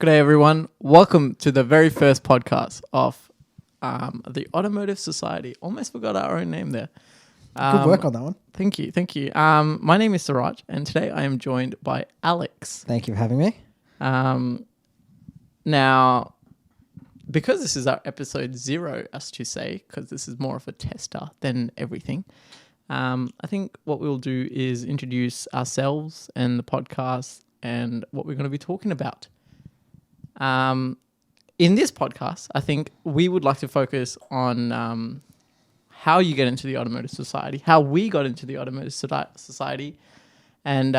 Good day, everyone. Welcome to the very first podcast of the Automotive Society. Almost forgot our own name there. Good work on that one. Thank you. My name is Siraj, and today I am joined by Alex. Thank you for having me. Now, because this is our episode 0, as to say, because this is more of a tester than everything, I think what we'll do is introduce ourselves and the podcast and what we're going to be talking about. In this podcast, I think we would like to focus on how you get into the automotive society, how we got into the automotive society, and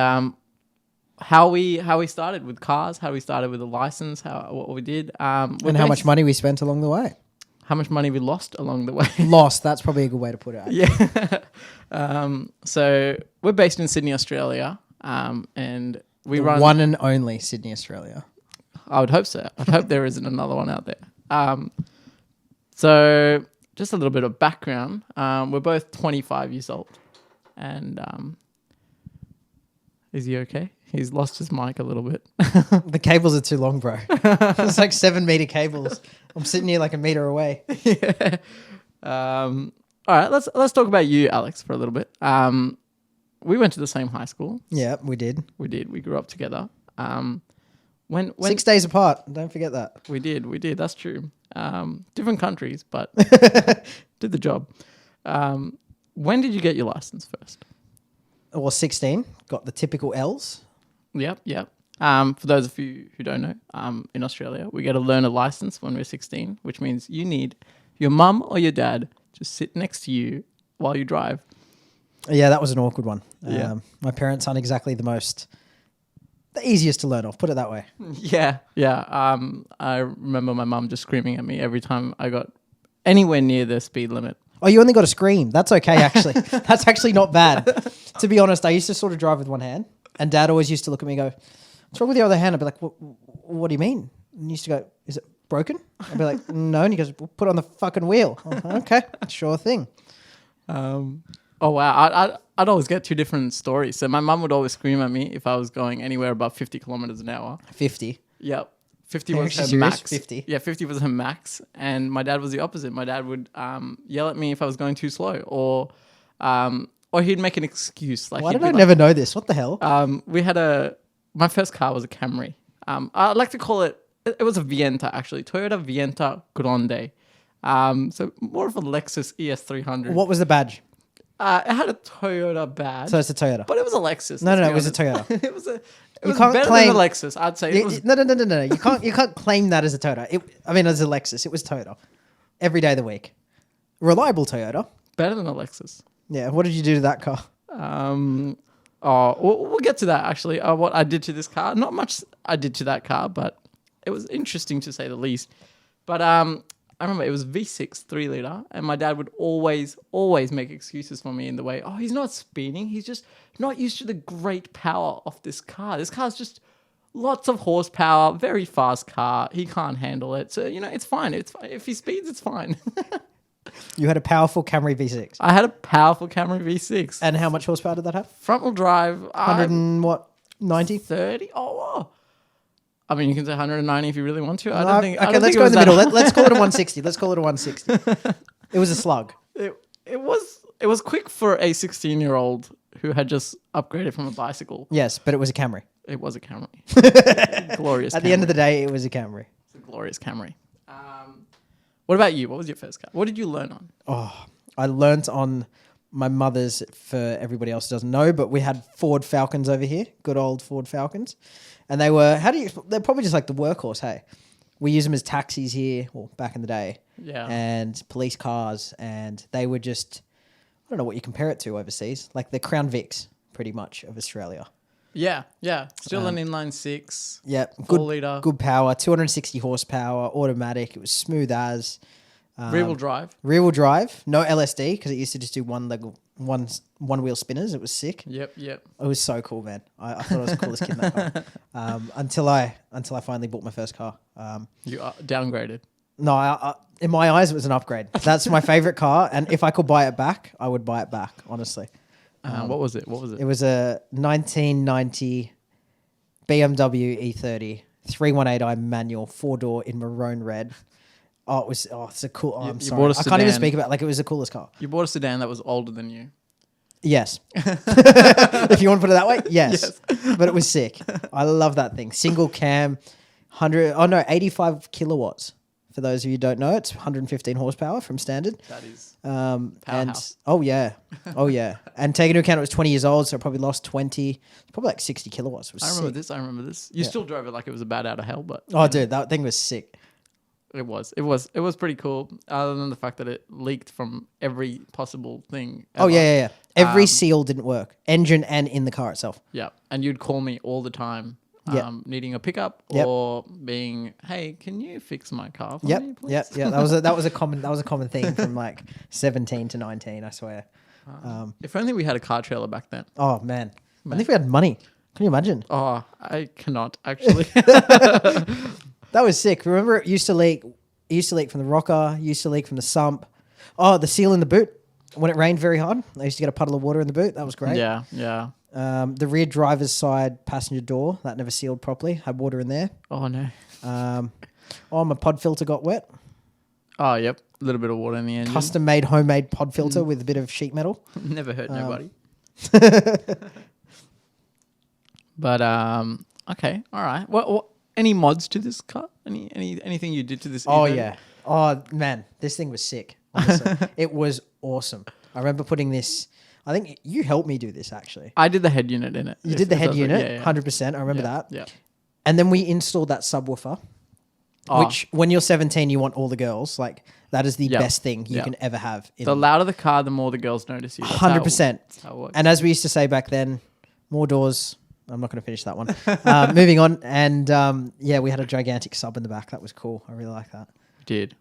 how we started with cars, how we started with a license, what we did, And how much money we spent along the way. how much money we lost along the way. Lost, that's probably a good way to put it. Yeah. So we're based in Sydney, Australia, and we run One and only Sydney, Australia. I would hope so. I'd hope there isn't another one out there. So just a little bit of background. We're both 25 years old. And is he okay? He's lost his mic a little bit. The cables are too long, bro. It's like 7-meter cables. I'm sitting here like a meter away. Yeah. All right, let's talk about you, Alex, for a little bit. We went to the same high school. Yeah, we did. We did. We grew up together. When 6 days apart. Don't forget that. We did. That's true. Different countries, but did the job. When did you get your license first? Well, 16. Got the typical L's. Yep. For those of you who don't know, in Australia, we get a learner license when we're 16, which means you need your mum or your dad to sit next to you while you drive. Yeah, that was an awkward one. Yeah. My parents aren't exactly the easiest to learn off, put it that way. Yeah. I remember my mum just screaming at me every time I got anywhere near the speed limit. Oh, you only got to scream. That's okay, actually. That's actually not bad. To be honest, I used to sort of drive with one hand, and Dad always used to look at me and go, "What's wrong with your other hand?" I'd be like, "What do you mean?" And he used to go, "Is it broken?" I'd be like, "No." And he goes, "Well, put it on the fucking wheel." Okay, sure thing. Oh, wow. I'd always get two different stories. So my mum would always scream at me if I was going anywhere above 50 kilometers an hour. 50. Yep. 50 Are you was her actually serious? max. 50? Yeah, 50 was her max. And my dad was the opposite. My dad would yell at me if I was going too slow, or he'd make an excuse. Like, Why did I never know this? What the hell? my first car was a Camry. I like to call it was a Vienta, actually. Toyota Vienta Grande. So more of a Lexus ES300. What was the badge? It had a Toyota badge. So it's a Toyota. But it was a Lexus. No, it was a Toyota. It was can't better claim- than a Lexus, I'd say. It was No. You can't claim that as a Toyota. As a Lexus. It was Toyota. Every day of the week. Reliable Toyota. better than a Lexus. Yeah. What did you do to that car? We'll get to that, actually. What I did to this car. Not much I did to that car, but it was interesting to say the least. But I remember it was V6 3-liter, and my dad would always make excuses for me in the way, he's not speeding. He's just not used to the great power of this car. This car's just lots of horsepower, very fast car. He can't handle it. So, it's fine. If he speeds, it's fine. You had a powerful Camry V6. I had a powerful Camry V6. And how much horsepower did that have? Front wheel drive. 90? 30? Oh. I mean, you can say 190 if you really want to. Okay, let's go in the middle. Let's call it a 160. Let's call it a 160. It was a slug. It was quick for a 16-year-old who had just upgraded from a bicycle. Yes, but it was a Camry. It was a Camry. Glorious. At the end of the day, it was a Camry. It's a glorious Camry. What about you? What was your first car? What did you learn on? Oh, I learnt on my mother's, for everybody else who doesn't know, but we had Ford Falcons over here, good old Ford Falcons. And they were, they're probably just like the workhorse, hey. We use them as taxis here, well, back in the day. Yeah. And police cars, and they were just, I don't know what you compare it to overseas, like the Crown Vics, pretty much, of Australia. Yeah. Still an inline 6. Yeah, 4-liter. Good power, 260 horsepower, automatic. It was smooth as. Rear-wheel drive. Rear-wheel drive, no LSD, because it used to just do one-wheel spinners. It was sick. Yep. It was so cool, man. I thought I was the coolest kid in that car. Until I finally bought my first car. You are downgraded. No, in my eyes, it was an upgrade. That's my favorite car, and if I could buy it back, I would buy it back, honestly. What was it? It was a 1990 BMW E30 318i manual, 4-door in maroon red. It's a cool. I'm you sorry. bought a I can't even sedan. speak about it. Like, it was the coolest car. You bought a sedan that was older than you. Yes. If you want to put it that way, yes. But it was sick. I love that thing. Single cam, 85 kilowatts. For those of you who don't know, it's 115 horsepower from standard. That is powerhouse. Oh yeah. And take into account it was 20 years old, so it probably lost 20. It's probably like 60 kilowatts. It was I remember sick. this. You still drove it like it was a bat out of hell, but Oh, dude, that thing was sick. it was pretty cool. Other than the fact that it leaked from every possible thing. Oh ever. yeah. Every seal didn't work, engine and in the car itself. Yeah, and you'd call me all the time, needing a pickup Yep. or being, hey, can you fix my car for me, please? Yep. That was a common theme from like 17 to 19. I swear. If only we had a car trailer back then. Oh man, I think we had money. Can you imagine? Oh, I cannot actually. That was sick. Remember, it used to leak. It used to leak from the rocker. Used to leak from the sump. Oh, the seal in the boot. When it rained very hard, I used to get a puddle of water in the boot. That was great. Yeah. The rear driver's side passenger door that never sealed properly had water in there. Oh no. My pod filter got wet. Oh yep, a little bit of water in the engine. Custom made homemade pod filter with a bit of sheet metal. Never hurt nobody. But okay, all right. What? Any mods to this car? Anything you did to this? Oh Evo? yeah. Oh man, this thing was sick. Honestly. It was awesome. I remember putting this. I think you helped me do this actually. I did the head unit in it. You did the head that's unit, yeah. 100%. I remember that. Yeah. And then we installed that subwoofer, which when you're 17, you want all the girls. Like, that is the best thing you can ever have. The louder the car, the more the girls notice you. 100%. That's how it works. And as we used to say back then, more doors. I'm not going to finish that one. Moving on. And we had a gigantic sub in the back. That was cool. I really like that.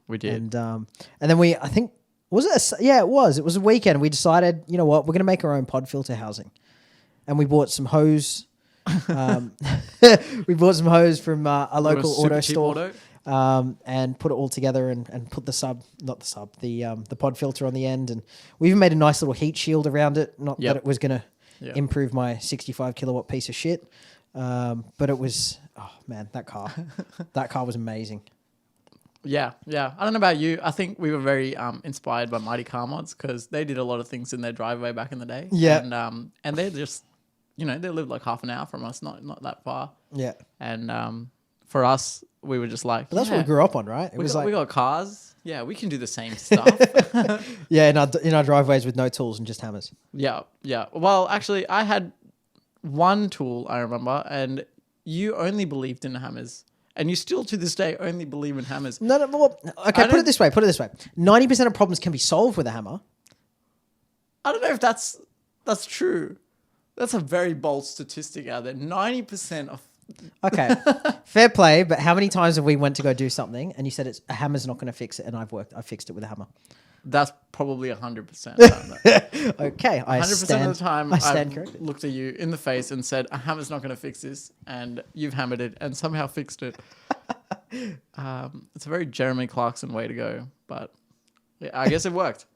We did. And then I think, was it? It was. It was a weekend. We decided, you know what, we're going to make our own pod filter housing. And we bought some hose. We bought some hose from a local auto store. And put it all together and put the pod filter on the end. And we even made a nice little heat shield around it. Not that it was going to improve my 65 kilowatt piece of shit. But it was, oh man, that car was amazing. Yeah. I don't know about you. I think we were very inspired by Mighty Car Mods because they did a lot of things in their driveway back in the day. Yeah. And they're just, they lived like half an hour from us, not that far. Yeah. And for us, we were just like, but that's what we grew up on, right? We got cars. Yeah, we can do the same stuff. Yeah, in our driveways with no tools and just hammers. Yeah. Well, actually, I had one tool, I remember, and you only believed in hammers. And you still, to this day, only believe in hammers. No. Well, okay, put it this way. 90% of problems can be solved with a hammer. I don't know if that's true. That's a very bold statistic out there. 90% of... Okay, fair play, but how many times have we went to go do something and you said a hammer's not going to fix it and I fixed it with a hammer? That's probably 100%. Okay, 100% of the time I've corrected. Looked at you in the face and said, a hammer's not going to fix this, and you've hammered it and somehow fixed it. It's a very Jeremy Clarkson way to go, but yeah, I guess it worked.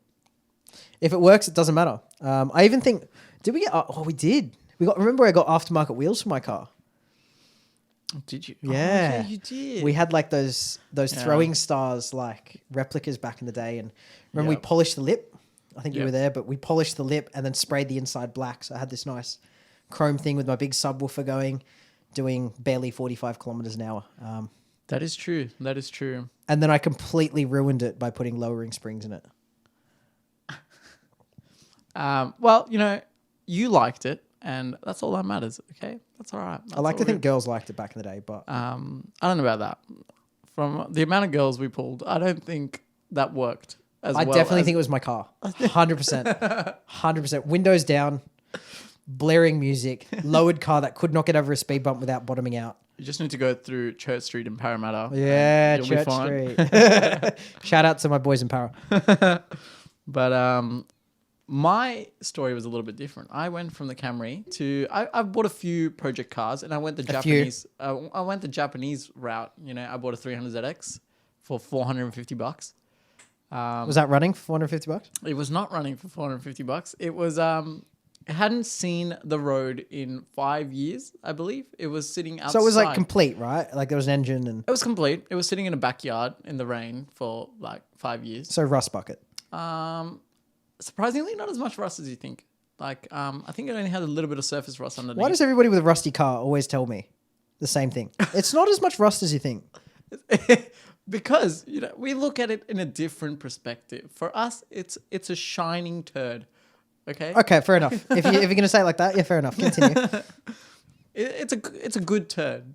If it works, it doesn't matter. I even think, did we get? Oh, we did. Remember, I got aftermarket wheels for my car. Did you? Yeah. Oh, yeah, you did. We had like those throwing stars like replicas back in the day, and remember we polished the lip. I think you were there, but we polished the lip and then sprayed the inside black. So I had this nice chrome thing with my big subwoofer going, doing barely 45 kilometers an hour. That is true. And then I completely ruined it by putting lowering springs in it. Well, you liked it, and that's all that matters. Okay, that's all right. I like to think girls liked it back in the day, but I don't know about that. From the amount of girls we pulled, I don't think that worked as I well. definitely think it was my car. 100%. 100%. Windows down, blaring music, lowered car that could not get over a speed bump without bottoming out. You just need to go through Church Street in Parramatta. Yeah, you'll be Church fine. Street. Shout out to my boys in Para. But my story was a little bit different. I went from the Camry to I bought a few project cars, and I went the Japanese. I went the Japanese route. I bought a 300ZX for $450. Was that running for $450? It was not running for $450. It was It hadn't seen the road in 5 years, I believe. It was sitting outside. So it was like complete, right? Like there was an engine and It was complete. It was sitting in a backyard in the rain for like 5 years. so rust bucket. Surprisingly, not as much rust as you think. Like, I think it only had a little bit of surface rust underneath. Why does everybody with a rusty car always tell me the same thing? It's not as much rust as you think. Because we look at it in a different perspective. For us, it's a shining turd. Okay. Okay, fair enough. If you're gonna say it like that, yeah, fair enough. Continue. It's a good turd.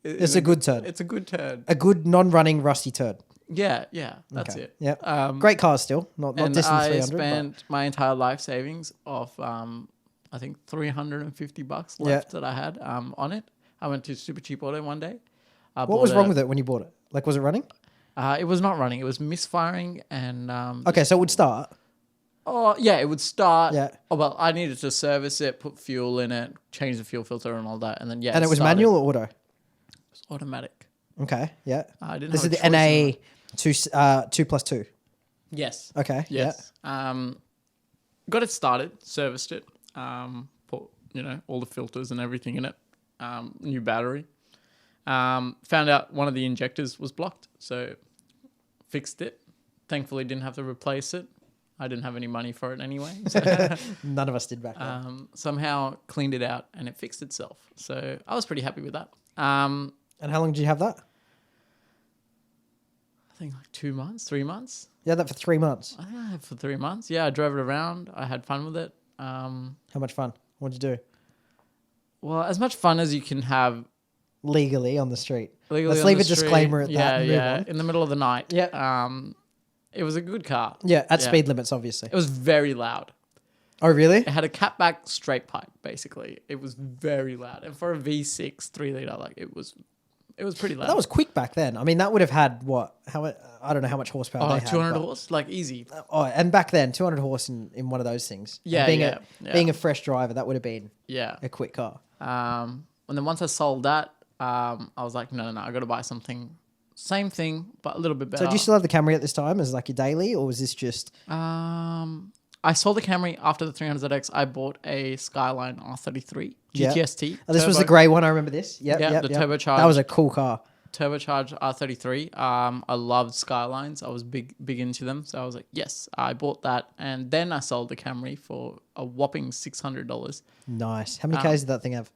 It's a good turd. It's a good turd. A good non-running rusty turd. Yeah, that's Okay. it. Yeah. Great cars still. Not And distant I 300. spent my entire life savings of I think $350 left that I had on it. I went to Super Cheap Auto one day. What was wrong with it when you bought it? Like, was it running? It was not running. It was misfiring and Okay, so it would start. oh yeah, it would start. Yeah. Oh well, I needed to service it, put fuel in it, change the fuel filter and all that, and then And it was started. manual or auto? It was automatic. Okay, yeah. I didn't. This have is a the choice in it. NA 2+2. Yes. Okay, Yes. Got it started, serviced it, put all the filters and everything in it, new battery. Found out one of the injectors was blocked, so fixed it. Thankfully, didn't have to replace it. I didn't have any money for it anyway. So, None of us did back then. somehow cleaned it out and it fixed itself. So I was pretty happy with that. And how long did you have that? I think like 2 months, 3 months. You had that for 3 months. I think I had it for 3 months. Yeah, I drove it around. I had fun with it. How much fun? What did you do? Well, as much fun as you can have Legally on the street. legally. Let's on leave the a disclaimer at street. that and move Yeah, on. in the middle of the night. Yeah. It was a good car. Yeah, at Yeah. speed limits, obviously. It was very loud. Oh, really? It had a catback straight pipe, basically. It was very loud. And for a V6 3-liter, like it was pretty loud. That was quick back then. I mean, that would have had what? I don't know how much horsepower they had. 200 but- horse, like easy. Oh, and back then, 200 horse in one of those things. And Yeah, being yeah. being a fresh driver, that would have been Yeah. a quick car. And then once I sold that, I was like, no, I got to buy something. Same thing, but a little bit better. So, do you still have the Camry at this time as like your daily, or was this just? I sold the Camry after the 300ZX. I bought a Skyline R33 Yeah. GTST. Oh, this was the grey one. I remember this. Yep, Yeah, yep, the yep. turbocharged. That was a cool car. Turbocharged R33. I loved Skylines. I was big into them. So I was like, yes, I bought that. And then I sold the Camry for a whopping $600 Nice. How many Ks did that thing have?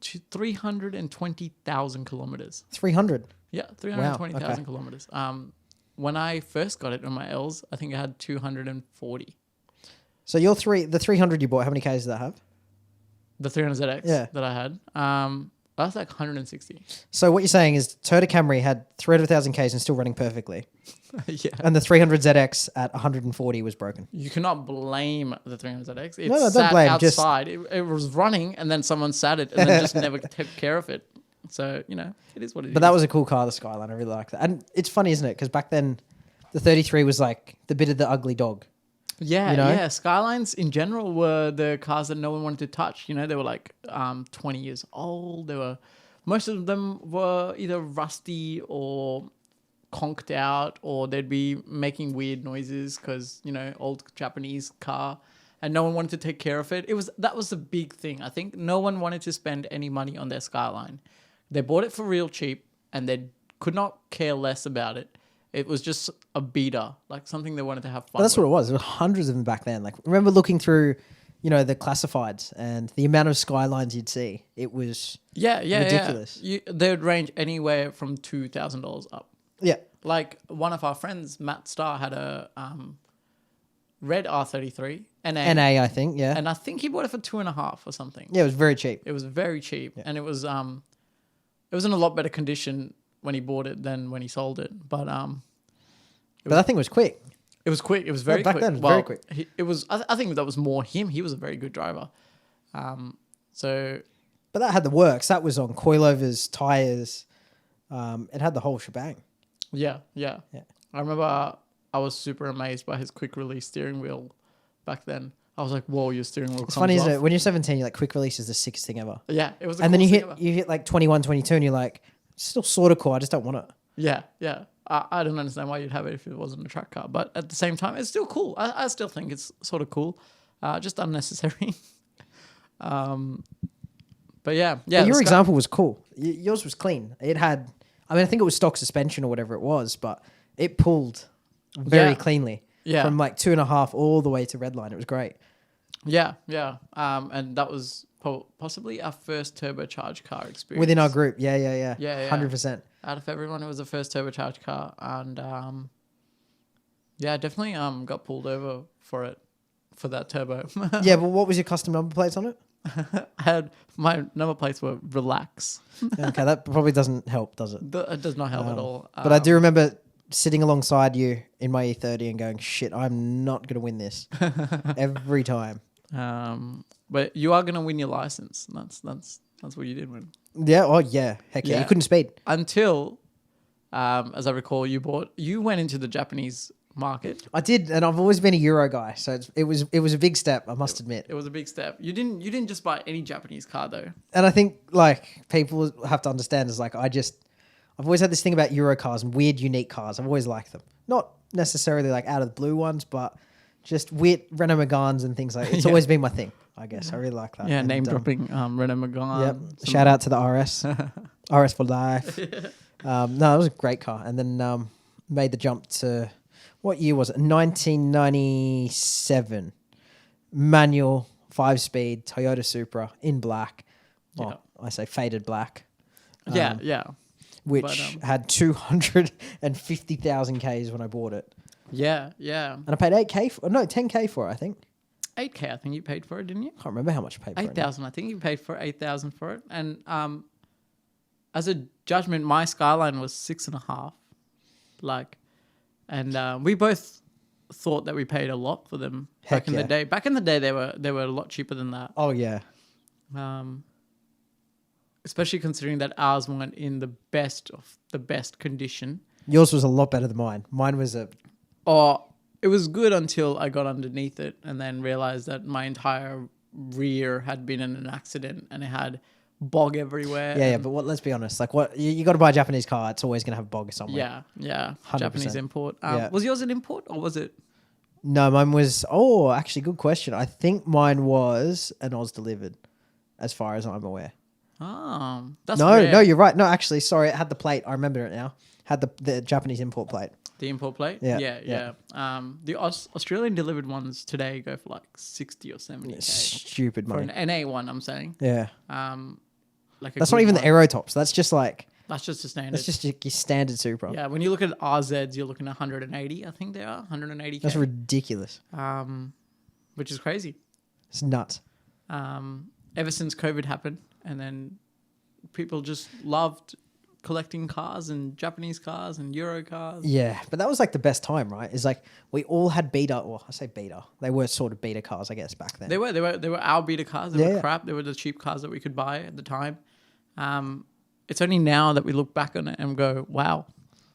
to 320,000 kilometers. 300. Yeah, 320,000 Wow, okay. kilometers. When I first got it on my L's, I think I had 240. So the 300 you bought, how many Ks did that have? The 300ZX Yeah. that I had. That's like 160. So what you're saying is Toyota Camry had 300,000 Ks and still running perfectly. Yeah. And the 300ZX at 140 was broken. You cannot blame the 300ZX. It No, don't sat blame, just- outside. It was running and then someone sat it and then just never took care of it. So, it is what it is. But that was a cool car, the Skyline. I really like that. And it's funny, isn't it? Because back then, the 33 was like the bit of the ugly dog. Yeah, you know? yeah. Skylines in general were the cars that no one wanted to touch. They were like 20 years old. Most of them were either rusty or conked out, or they'd be making weird noises because old Japanese car, and no one wanted to take care of it. That was the big thing. I think no one wanted to spend any money on their Skyline. They bought it for real cheap, and they could not care less about it. It was just a beater, like something they wanted to have fun But that's with. what it was. There were hundreds of them back then. Like, remember looking through, the classifieds and the amount of Skylines you'd see. It was Yeah, ridiculous. Yeah. They would range anywhere from $2,000 up. yeah. Like one of our friends, Matt Starr, had a red R33 NA, NA, I think. Yeah. and I think he bought it for 2.5 or something. Yeah, it was very cheap. It was very cheap, and it was in a lot better condition when he bought it than when he sold it. But But that thing was quick. it was quick. It was very back quick. then it was very quick. It was. I think that was more him. He was a very good driver. So But that had the works. That was on coilovers, tires. It had the whole shebang. yeah. Yeah. I remember I was super amazed by his quick release steering wheel back then. I was like, "Whoa, your steering wheel!" It's comes funny, isn't off. it? When you're 17, you're like, quick release is the sickest thing ever. Yeah, it was. The And then coolest thing ever. you hit like 21, 22, and you're like, it's still sort of cool. I just don't want it. Yeah. I don't understand why you'd have it if it wasn't a track car, but at the same time, it's still cool. I still think it's sort of cool. just unnecessary. But yeah. But your the Sky- example was cool. Yours was clean. It had, I mean, I think it was stock suspension or whatever it was, but it pulled very Yeah. cleanly. Yeah. From like 2.5 all the way to redline. It was great. Yeah. And that was possibly our first turbocharged car experience. Within our group. Yeah. Yeah. 100%. Out of everyone, it was the first turbocharged car. And yeah, definitely got pulled over for it, for that turbo. Yeah, but what was your custom number plates on it? I had my number plates were relax. Okay, that probably doesn't help, does it? It does not help at all. But I do remember sitting alongside you in my E30 and going, shit, I'm not going to win this every time. But you are going to win your license. That's what you did win. Yeah. Oh, yeah. Heck yeah. Yeah. You couldn't speed. Until, as I recall, you went into the Japanese market. I did, and I've always been a Euro guy, so it was a big step, I must admit. It was a big step. You didn't just buy any Japanese car though. And I think like people have to understand is like I've always had this thing about Euro cars and weird, unique cars. I've always liked them. Not necessarily like out of the blue ones, but just weird Renault Meganes and things like that. It's always been my thing, I guess. I really like that. Yeah, and, name dropping Renault Megane. Yep. Shout out to the RS. RS for life. No, it was a great car. And then made the jump to, what year was it? 1997. Manual, 5-speed, Toyota Supra in black. Well, I say faded black. Yeah. Which had 250,000 Ks when I bought it. Yeah. And I paid 10K for it, I think. 8K, I think you paid for it, didn't you? Can't remember how much I paid for it. 8,000, I think you paid for 8,000 for it. And as a judgment, my Skyline was 6.5. And we both thought that we paid a lot for them back in the day. Back in the day, they were a lot cheaper than that. Oh yeah. Especially considering that ours weren't in the best of the best condition. Yours was a lot better than mine. Mine was it was good until I got underneath it and then realized that my entire rear had been in an accident and it had bog everywhere. Yeah, but let's be honest. Like, what you got to buy a Japanese car, it's always going to have bog somewhere. Yeah. 100%. Japanese import. Yeah. Was yours an import or was it? No, mine was. Oh, actually, good question. I think mine was an Oz delivered, as far as I'm aware. That's no, rare. no, you're right. No, actually, sorry, it had the plate. I remember it now. Had the Japanese import plate. The import plate? Yeah. The Australian delivered ones today go for like 60 or 70K. Stupid money. For an NA one, I'm saying. Yeah. That's not even the aero tops. That's just like. That's just a standard. That's just your standard Supra. Yeah, when you look at RZs, you're looking at 180, I think they are. 180K. That's ridiculous. Which is crazy. It's nuts. Ever since COVID happened, and then people just loved collecting cars and Japanese cars and Euro cars. Yeah, but that was like the best time, right? It's like we all had beta, or I say beta. They were sort of beta cars, I guess, back then. They were our beta cars. They were crap. They were the cheap cars that we could buy at the time. It's only now that we look back on it and go, wow,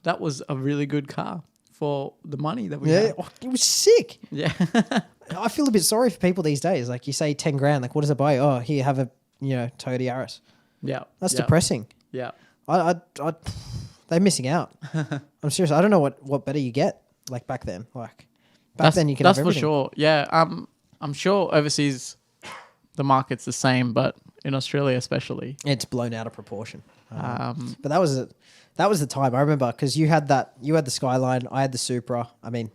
that was a really good car for the money that we had. Oh, it was sick. Yeah. I feel a bit sorry for people these days. Like you say 10 grand, like what does it buy? Oh, here, have a, Toyota Yaris. Yeah. That's depressing. Yeah. They're missing out. I'm serious. I don't know what better you get like back then. Like back then you could have everything. That's for sure. Yeah. I'm sure overseas the market's the same, but in Australia especially, it's blown out of proportion. But that was the time I remember because you had the Skyline, I had the Supra. I mean,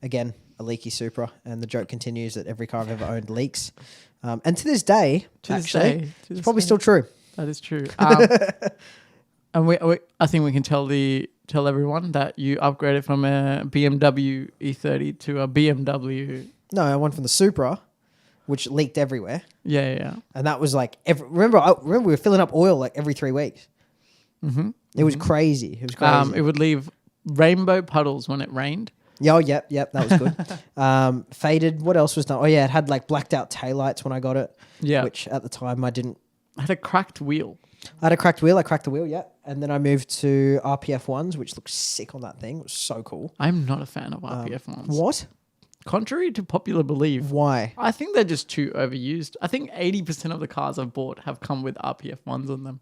again, a leaky Supra, and the joke continues that every car I've ever owned leaks. And to this day, it's probably still true. That is true. And I think we can tell everyone that you upgraded from a BMW E30 to a BMW. No, I went from the Supra, which leaked everywhere. Yeah. And that was like remember we were filling up oil like every 3 weeks. Mm-hmm. It was crazy. It was crazy. It would leave rainbow puddles when it rained. Yeah, yep, that was good. Faded. What else was done? Oh yeah, it had like blacked out taillights when I got it. Yeah, which at the time I didn't. I had a cracked wheel. I had a cracked wheel. I cracked the wheel, yeah. And then I moved to RPF ones, which looked sick on that thing. It was so cool. I'm not a fan of RPF ones. What? Contrary to popular belief. Why? I think they're just too overused. I think 80% of the cars I've bought have come with RPF ones on them.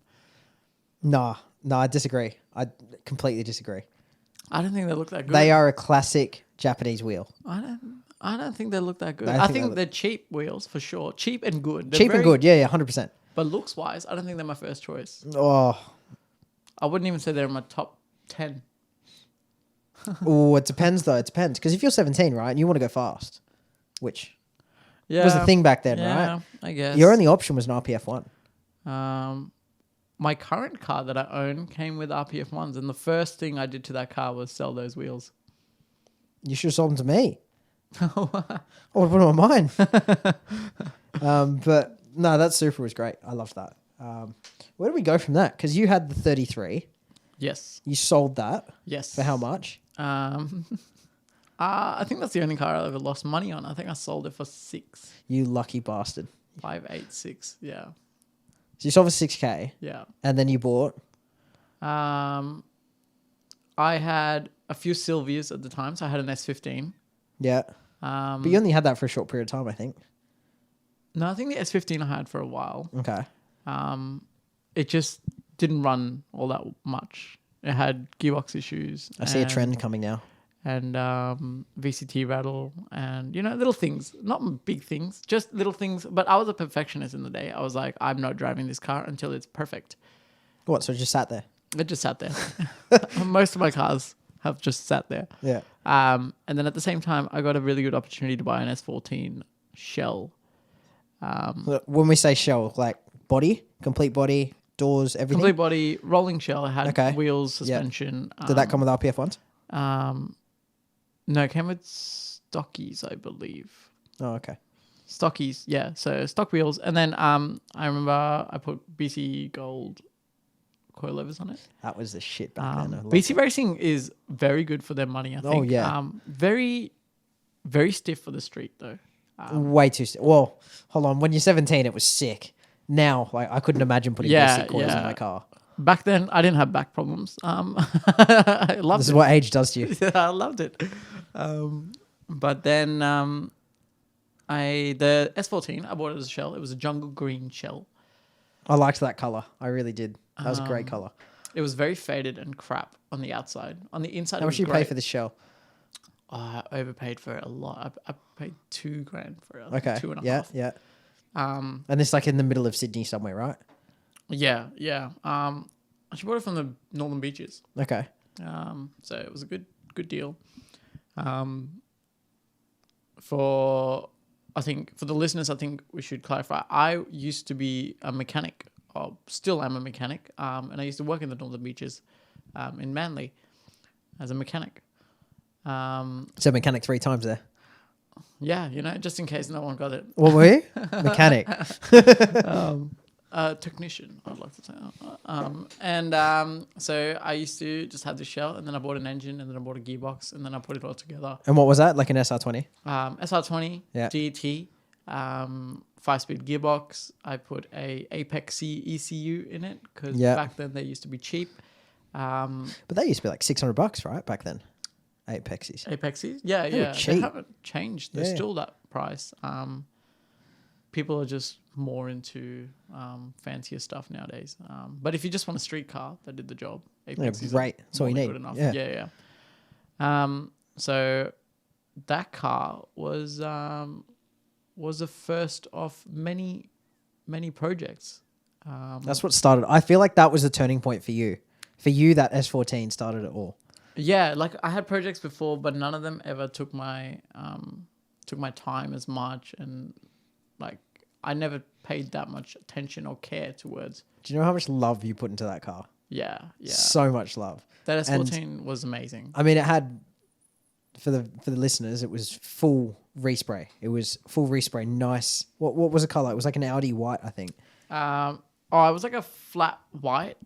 No, I disagree. I completely disagree. I don't think they look that good. They are a classic Japanese wheel. I don't think they look that good. I I think think they they're cheap wheels for sure. Cheap and good. They're Cheap and very- good. Yeah, 100%. But looks wise, I don't think they're my first choice. Oh, I wouldn't even say they're in my top 10. oh, it depends though. It depends because if you're 17, right, and you want to go fast, which Yeah. was the thing back then, yeah, right? I guess. Your only option was an RPF one. My current car that I own came with RPF ones, and the first thing I did to that car was sell those wheels. You should have sold them to me. I would put them on mine. But no, that Supra was great. I loved that. Where do we go from that? Because you had the 33. Yes. You sold that Yes. for how much? I think that's the only car I ever lost money on. I think I sold it for 6. You lucky bastard. 586. Yeah. So you sold for 6K, Yeah. and then you bought. I had a few Sylvias at the time, so I had an S15. Yeah. But you only had that for a short period of time, I think. No, I think the S15 I had for a while. Okay. It just didn't run all that much. It had gearbox issues. I see a trend coming now. And VCT rattle and, little things. Not big things, just little things. But I was a perfectionist in the day. I was like, I'm not driving this car until it's perfect. What? So it just sat there? It just sat there. Most of my cars have just sat there. Yeah. And then at the same time, I got a really good opportunity to buy an S14 shell. When we say shell, like body, complete body, doors, everything. Complete body, rolling shell. It had Okay. wheels, suspension. Did that come with RPF ones? No, it came with stockies, I believe. Oh, okay. Stockies, yeah. So stock wheels. And then I remember I put BC Gold coilovers on it. That was the shit back then. I loved BC it. Racing is very good for their money, I think. Oh, yeah. Very, very stiff for the street, though. Way too. Well, hold on. When you're 17, it was sick. Now, like, I couldn't imagine putting basic coils in my car. Back then, I didn't have back problems. I loved This it. is what age does to you. Yeah, I loved it. But then the S14, I bought it as a shell. It was a jungle green shell. I liked that color. I really did. That was a great color. It was very faded and crap on the outside. On the inside, How it much was did you great. pay for this shell? I overpaid for it a lot. I paid $2,000 for it. Okay. 2.5. Yeah, yeah. And it's like in the middle of Sydney somewhere, right? Yeah. I actually bought it from the Northern Beaches. Okay. So it was a good deal. For the listeners, I think we should clarify. I used to be a mechanic, or still am a mechanic, and I used to work in the Northern Beaches, in Manly, as a mechanic. So mechanic 3 times there. Yeah, just in case no one got it. What were you? Mechanic. Technician, I'd like to say. So I used to just have the shell, and then I bought an engine, and then I bought a gearbox, and then I put it all together. And what was that? Like an SR20? SR20, Yeah. GT, 5-speed gearbox. I put a Apex-C ECU in it because Yeah. back then they used to be cheap. But they used to be like $600, right? Back then. Apexes. Apexes? Yeah. were They cheap. haven't changed. They're Yeah. still that price. People are just more into fancier stuff nowadays. But if you just want a street car that did the job, Apexes great. That's all you more need. than good enough. Yeah. Yeah. So that car was the first of many projects. That's what started. I feel like that was the turning point for you. For you, that S14 started it all. Yeah, like I had projects before, but none of them ever took my time as much, and like I never paid that much attention or care towards. Do you know how much love you put into that car? Yeah. So much love. That S14 was amazing. I mean, it had for the listeners, it was full respray. It was full respray, nice. What was the color? It was like an Audi white, I think. It was like a flat white,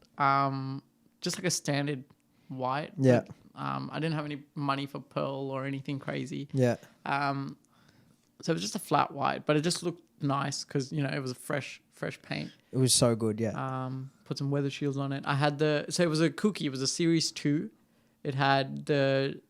just like a standard white. Yeah. But, I didn't have any money for pearl or anything crazy. Yeah. So it was just a flat white, but it just looked nice because it was a fresh paint. It was so good, yeah. Put some weather shields on it. I had so it was a Cookie. It was a Series 2. It had the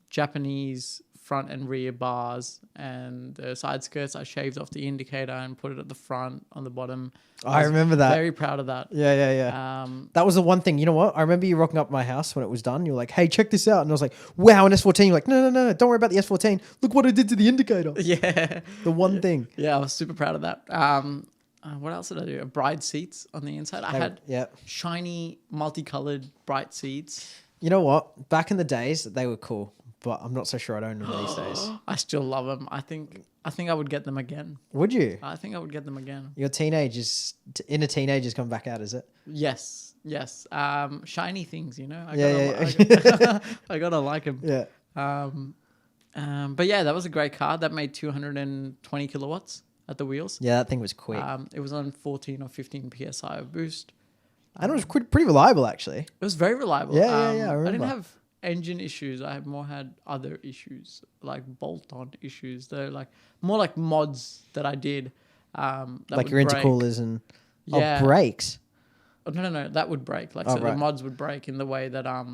Japanese front and rear bars, and the side skirts I shaved off the indicator and put it at the front on the bottom. I was remember that. Very proud of that. Yeah. That was the one thing. You know what? I remember you rocking up at my house when it was done. You were like, "Hey, check this out," and I was like, "Wow, an S14." You're like, "No, don't worry about the S14. Look what I did to the indicator." Yeah. The one thing. Yeah, I was super proud of that. What else did I do? Bride seats on the inside. I had shiny, multicolored bright seats. You know what? Back in the days, they were cool, but I'm not so sure I'd own them these days. I still love them. I think I would get them again. Would you? I think I would get them again. Your inner teenagers come back out, is it? Yes. Shiny things, you know. I gotta like them. Yeah. But yeah, that was a great car. That made 220 kilowatts at the wheels. Yeah, that thing was quick. It was on 14 or 15 psi of boost. And it was pretty reliable, actually. It was very reliable. Yeah, I remember. I didn't have engine issues. I had other issues, like bolt-on issues. They're more like mods that I did. Like your intercoolers and brakes. Oh, no, that would break. The mods would break in the way that I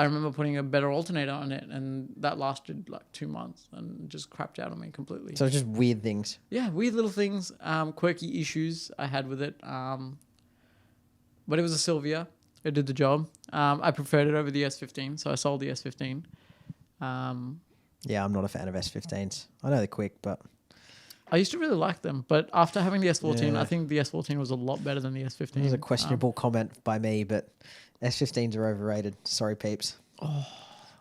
remember putting a better alternator on it, and that lasted 2 months and just crapped out on me completely. So it's just weird things. Yeah, weird little things, quirky issues I had with it. But it was a Sylvia. It did the job. I preferred it over the S15, so I sold the S15. Yeah, I'm not a fan of S15s. I know they're quick, but I used to really like them. But after having the S14, I think the S14 was a lot better than the S15. It was a questionable comment by me, but S15s are overrated. Sorry, peeps.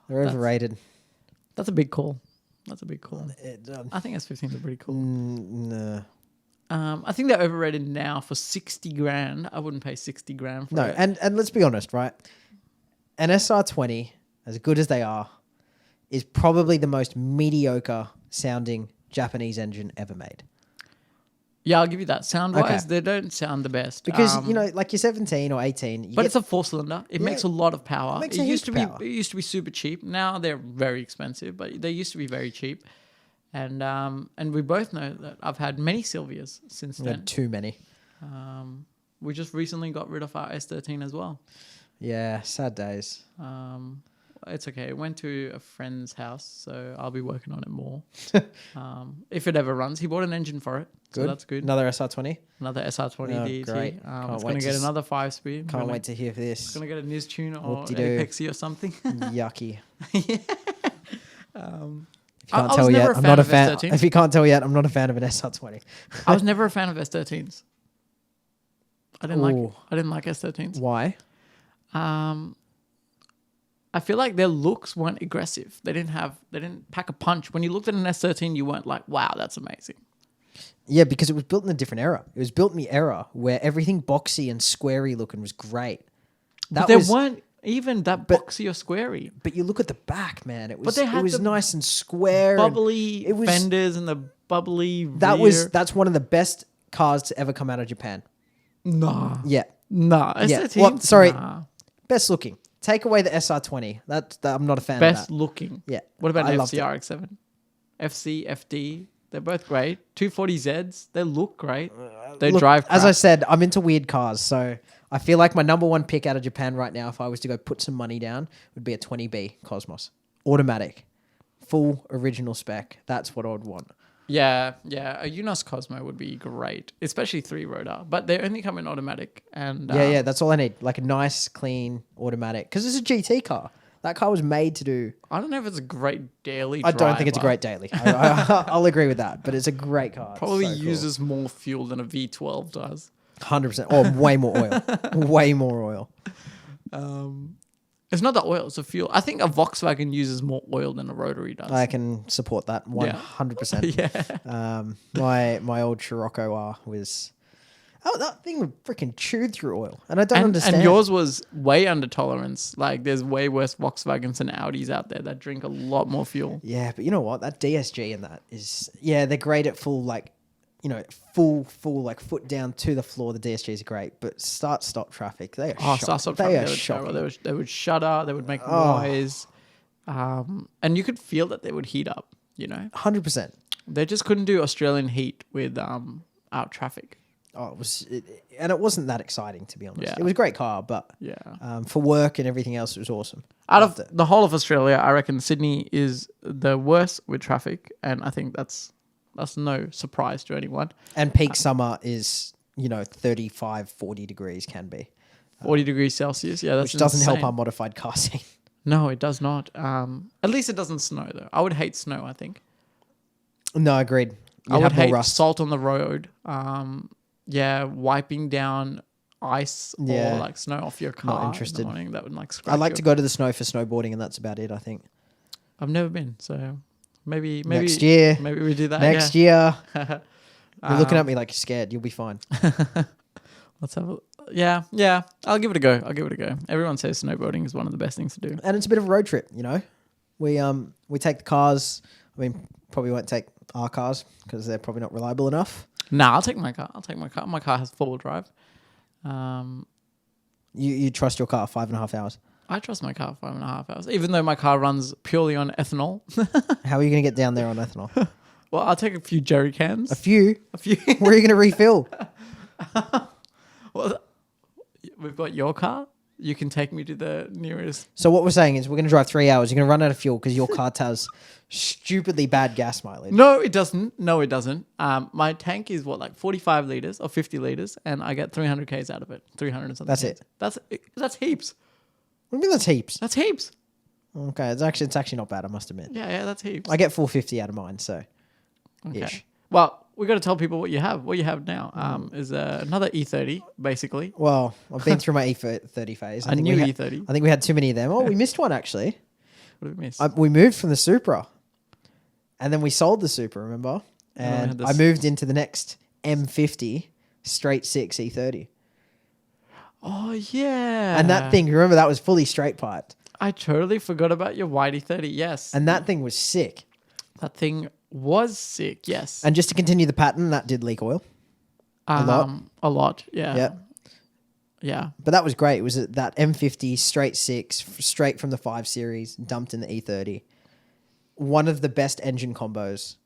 They're overrated. That's a big call. I think S15s are pretty cool. No. I think they're overrated now for 60 grand. I wouldn't pay 60 grand for it. And let's be honest, right? An SR20, as good as they are, is probably the most mediocre sounding Japanese engine ever made. Yeah, I'll give you that. Sound-wise, they don't sound the best. Because, like your 17 or 18... But it's a four-cylinder. It makes a lot of power. It used to be super cheap. Now they're very expensive, but they used to be very cheap. And we both know that I've had many Sylvias since then. Too many. We just recently got rid of our S13 as well. Yeah, sad days. It's okay. It went to a friend's house, so I'll be working on it more. If it ever runs. He bought an engine for it, so that's good. Another SR20? Another SR20 DET. Great. It's going to get another 5-speed. Can't wait to hear this. It's going to get a Niz Tune or Apexy or something. Yucky. If you can't tell yet, I'm not a fan. If you can't tell yet, I'm not a fan of an SR20. I was never a fan of S13s. I didn't like S13s. Why? I feel like their looks weren't aggressive. They didn't pack a punch. When you looked at an S13, you weren't like, wow, that's amazing. Yeah, because it was built in a different era. It was built in the era where everything boxy and squarey looking was great. But there weren't even that boxy or squarey. But you look at the back, man. It was nice and square. Bubbly fenders and the bubbly rear. That's one of the best cars to ever come out of Japan. Nah. Yeah. Nah. Yeah. S13, well, sorry. Nah. Best looking. Take away the SR20. That I'm not a fan of Best that. looking. Yeah. What about an FCRX7? FC, FD. They're both great. 240Zs. They look great. They drive crap. As I said, I'm into weird cars. So I feel like my number one pick out of Japan right now, if I was to go put some money down, would be a 20B Cosmos. Automatic. Full original spec. That's what I would want. Yeah. A Unos Cosmo would be great, especially 3-rotor. But they only come in automatic. And yeah, that's all I need. Like a nice, clean automatic. Because it's a GT car. That car was made to do... I don't know if it's a great daily driver. I don't think it's a great daily. I'll agree with that. But it's a great car. Probably uses more fuel than a V12 does. 100%. Or way more oil. Way more oil. It's not the oil, it's the fuel. I think a Volkswagen uses more oil than a rotary does. I can support that 100%. Yeah. My old Scirocco R was... Oh, that thing would freaking chew through oil. And I don't understand. And yours was way under tolerance. Like, there's way worse Volkswagens and Audis out there that drink a lot more fuel. Yeah, but you know what? That DSG and that is... Yeah, they're great at full, like... full, like, foot down to the floor. The DSGs are great. But start-stop traffic, they are shocking. Start-stop traffic, they would shudder. They would make noise. And you could feel that they would heat up, 100%. They just couldn't do Australian heat with out traffic. Oh, and it wasn't that exciting, to be honest. Yeah. It was a great car, but Yeah. for work and everything else, it was awesome. Out Loved of it. the whole of Australia, I reckon Sydney is the worst with traffic, and I think that's no surprise to anyone. And peak summer is, 35, 40 degrees can be, 40 degrees Celsius. Yeah, that's which doesn't help insane. our modified car scene. No, it does not. At least it doesn't snow though. I would hate snow. I think No, agreed. I would have more hate rust. salt on the road. Wiping down ice Yeah. or like snow off your car. interested. In the morning. That would like scratch. I like to go to the snow for snowboarding, and that's about it, I think. I've never been, so maybe Next year. Maybe we do that Next year. You're looking at me like you're scared. You'll be fine. Let's have a yeah. I'll give it a go. Everyone says snowboarding is one of the best things to do. And it's a bit of a road trip, We take the cars. I mean, probably won't take our cars because they're probably not reliable enough. Nah, I'll take my car. My car has 4-wheel drive. You trust your car 5.5 hours. I trust my car 5.5 hours, even though my car runs purely on ethanol. How are you going to get down there on ethanol? Well, I'll take a few jerry cans. A few? A few. Where are you going to refill? Well, we've got your car. You can take me to the nearest. So what we're saying is we're going to drive 3 hours. You're going to run out of fuel because your car has stupidly bad gas mileage. No, it doesn't. My tank is like 45 liters or 50 liters, and I get 300 k's out of it. 300 and something. That's K's. That's heaps. What do you mean that's heaps? That's heaps. Okay, it's actually not bad, I must admit. Yeah, that's heaps. I get 450 out of mine, so Okay. ish. Well, we got to tell people what you have. What you have now is another E30, basically. Well, I've been through my E30 phase. A new E30. I think we had too many of them. Oh, we missed one actually. What did we miss? We moved from the Supra, and then we sold the Supra. Remember? And And I moved into the next M50 straight 6 E30. Oh, yeah. And that thing, remember, that was fully straight piped, I totally forgot about your white E30. Yes. and that thing was sick. That thing was sick. Yes. And just to continue the pattern, that did leak oil, lot. A lot. Yeah. Yeah. Yeah. but that was great. It was that M50 straight 6, straight from the 5 Series, dumped in the E30. One of the best engine combos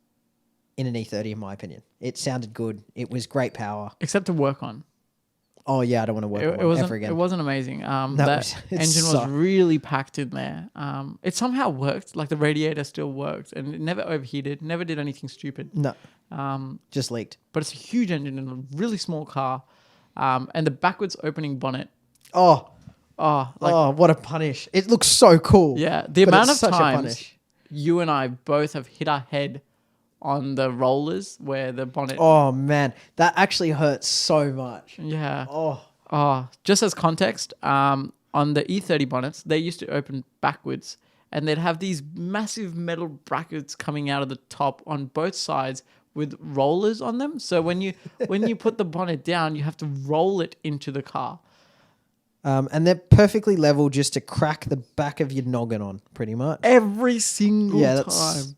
in an E30, in my opinion. It sounded good. It was great power. Except to work on. Oh yeah, I don't want to work on one ever again. It wasn't amazing. It Engine was sucked. really packed in there. It somehow worked. Like the radiator still worked, and it never overheated. Never did anything stupid. No, just leaked. But it's a huge engine in a really small car, and the backwards opening bonnet. Oh, Like what a punish! It looks so cool. yeah, the but amount it's of such a times punish. you and I both have hit our head on the rollers where the bonnet. Oh man, that actually hurts so much. Yeah. Oh, Just as context, on the E30 bonnets, they used to open backwards, and they'd have these massive metal brackets coming out of the top on both sides with rollers on them. So when you put the bonnet down, you have to roll it into the car. and they're perfectly level just to crack the back of your noggin on, pretty much. Every single Yeah, that's- time.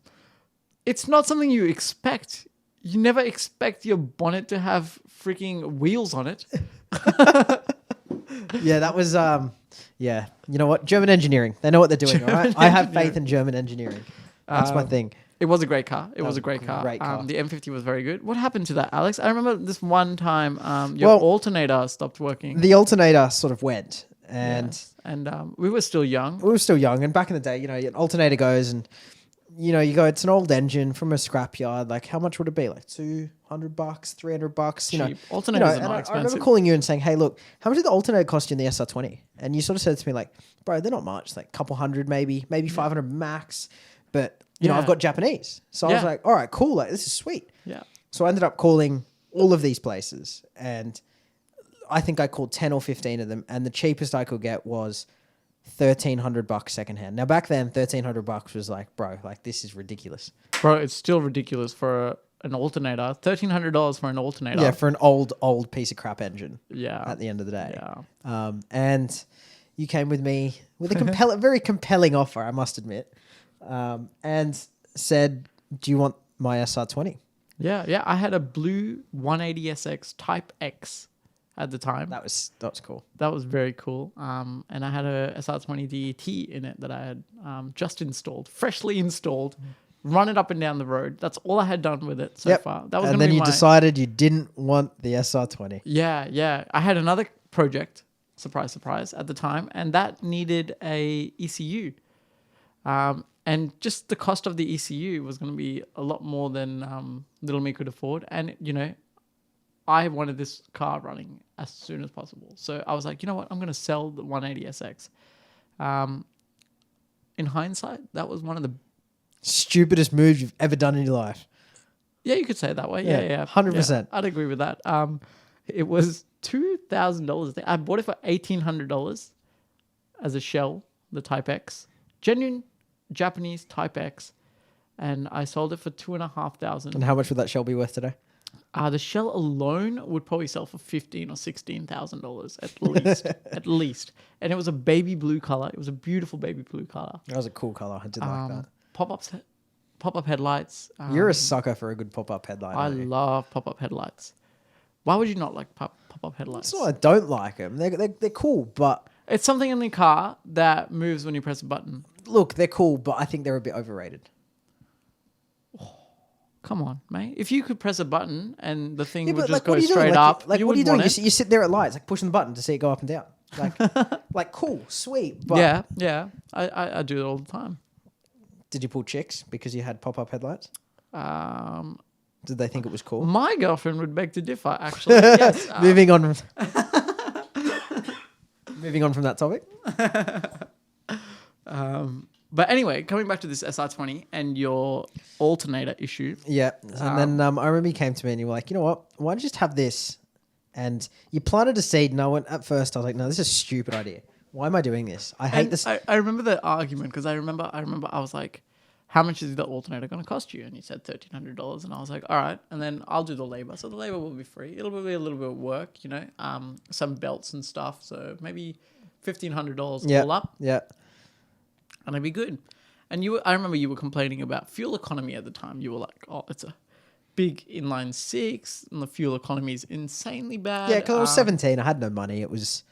It's not something you expect. You never expect your bonnet to have freaking wheels on it. Yeah, that was yeah. You know what? German engineering. They know what they're doing, all right? I have faith in German engineering. That's my thing. It was a great car. It was a great car. great car. The M50 was very good. What happened to that, Alex? I remember this one time your Well, alternator stopped working. The alternator sort of went, and Yes. And we were still young. we were still young. And back in the day, an alternator goes and, you go, it's an old engine from a scrapyard. Like, how much would it be? Like $200, $300, Cheap. Alternators are and not I remember expensive. calling you and saying, hey, look, how much did the alternator cost you in the SR20? And you sort of said to me, like, bro, they're not much. Like a couple hundred, maybe 500 max. But, Yeah. I've got Japanese. So I was Yeah. like, all right, cool. Like, this is sweet. Yeah. So I ended up calling all of these places. And I think I called 10 or 15 of them. And the cheapest I could get was $1,300 secondhand. Now, back then, $1,300 was like, bro, like, this is ridiculous. Bro, it's still ridiculous for an alternator. $1,300 for an alternator. Yeah, for an old piece of crap engine. Yeah. At the end of the day. Yeah. And you came with me with a very compelling offer, I must admit, and said, "Do you want my SR20?" Yeah. I had a blue 180SX Type X at the time. That was cool. That was very cool. And I had a SR20 DET in it that I had just installed, freshly installed. run it up and down the road. That's all I had done with it so far. That was and gonna then be you my, decided you didn't want the SR20. Yeah. I had another project, surprise, surprise, at the time, and that needed a ECU. And just the cost of the ECU was going to be a lot more than little me could afford. And, I wanted this car running as soon as possible. So I was like, you know what? I'm going to sell the 180SX. In hindsight, that was one of the... Stupidest move you've ever done in your life. Yeah, you could say it that way. Yeah, Yeah. 100%. Yeah, I'd agree with that. It was $2,000. I bought it for $1,800 as a shell, the Type X. Genuine Japanese Type X. And I sold it for $2,500. And how much would that shell be worth today? The shell alone would probably sell for $15,000 or $16,000 at least. At least. And it was a baby blue color. It was a beautiful baby blue color. That was a cool color. I did like that. Pop-up headlights. You're a sucker for a good pop-up headlight. I aren't you? love pop-up headlights. Why would you not like pop-up headlights? It's not I don't like them. They're cool, but It's something in the car that moves when you press a button. look, they're cool, but I think they're a bit overrated. Come on, mate. If you could press a button and the thing Yeah, would but just what go are you doing? straight Like, up, like you what are would you doing? want it. You sit there at lights, like pushing the button to see it go up and down. Like, cool, sweet. But Yeah. I do it all the time. did you pull chicks because you had pop-up headlights? Did they think it was cool? My girlfriend would beg to differ, actually. Yes. Moving on. Moving on from that topic. But anyway, coming back to this SR20 and your alternator issue. Yeah. And then I remember you came to me and you were like, you know what? Why don't you just have this? And you planted a seed and I went, at first I was like, no, this is a stupid idea. Why am I doing this? I hate this. I remember the argument because I remember I was like, how much is the alternator going to cost you? And you said $1,300. And I was like, all right. And then I'll do the labor. So the labor will be free. It'll be a little bit of work, some belts and stuff. So maybe $1,500 all up. Yeah. And it'd be good. And I remember you were complaining about fuel economy at the time. You were like, oh, it's a big inline six and the fuel economy is insanely bad. Yeah, because I was 17. I had no money. It was...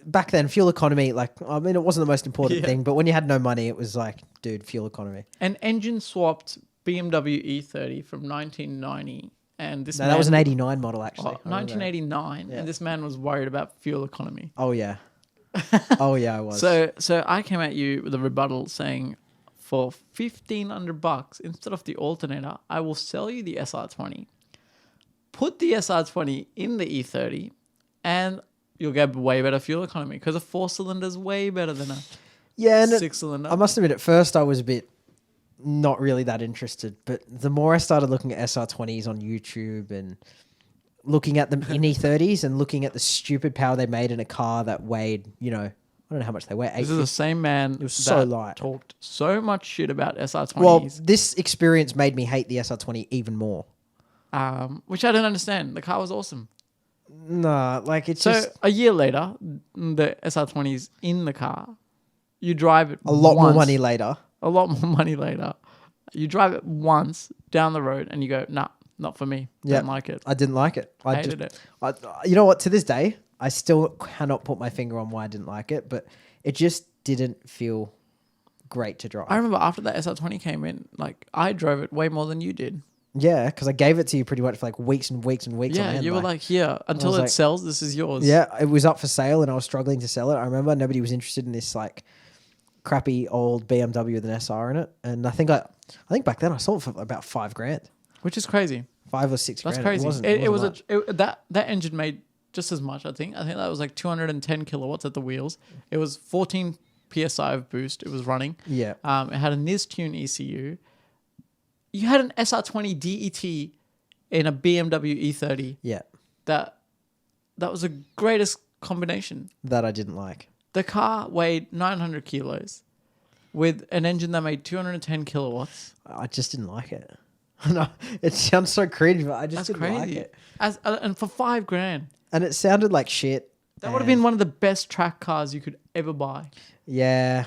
Back then, fuel economy, it wasn't the most important thing, but when you had no money, it was like, dude, fuel economy. An engine swapped BMW E30 from 1990. And this man, that was an 89 model, actually. 1989. And this man was worried about fuel economy. Oh, yeah. Oh, yeah, I was. So I came at you with a rebuttal saying, for $1,500 instead of the alternator, I will sell you the SR20. Put the SR20 in the E30 and you'll get way better fuel economy because a 4-cylinder is way better than a 6-cylinder. I must admit, at first I was a bit not really that interested, but the more I started looking at SR20s on YouTube and looking at them in E30s and looking at the stupid power they made in a car that weighed, I don't know how much they weigh. This is the same man it was so light. Talked so much shit about SR20s. Well, this experience made me hate the SR20 even more. Which I don't understand. The car was awesome. Nah, it's so just... a year later, the SR20 is in the car. You drive it a lot more money later. A lot more money later. You drive it once down the road and you go, nah, not for me. Don't like it. I didn't like it. I hated it. You know what? To this day, I still cannot put my finger on why I didn't like it, but it just didn't feel great to drive. I remember after the SR20 came in, I drove it way more than you did. Yeah, because I gave it to you pretty much for weeks and weeks and weeks. Yeah, you were like, here, until it sells, this is yours. Yeah, it was up for sale and I was struggling to sell it. I remember nobody was interested in this crappy old BMW with an SR in it. And I think back then I sold it for about $5,000. Which is crazy. 5 or 6 That's grand. crazy. It was that engine made just as much, I think. I think that was 210 kilowatts at the wheels. It was 14 PSI of boost. It was running. Yeah. It had a Nis-Tune ECU. You had an SR20 DET in a BMW E30. Yeah. That was the greatest combination. That I didn't like. The car weighed 900 kilos with an engine that made 210 kilowatts. I just didn't like it. No, it sounds so cringe, but I just didn't like it. And for $5,000. And it sounded like shit. That would have been one of the best track cars you could ever buy. Yeah.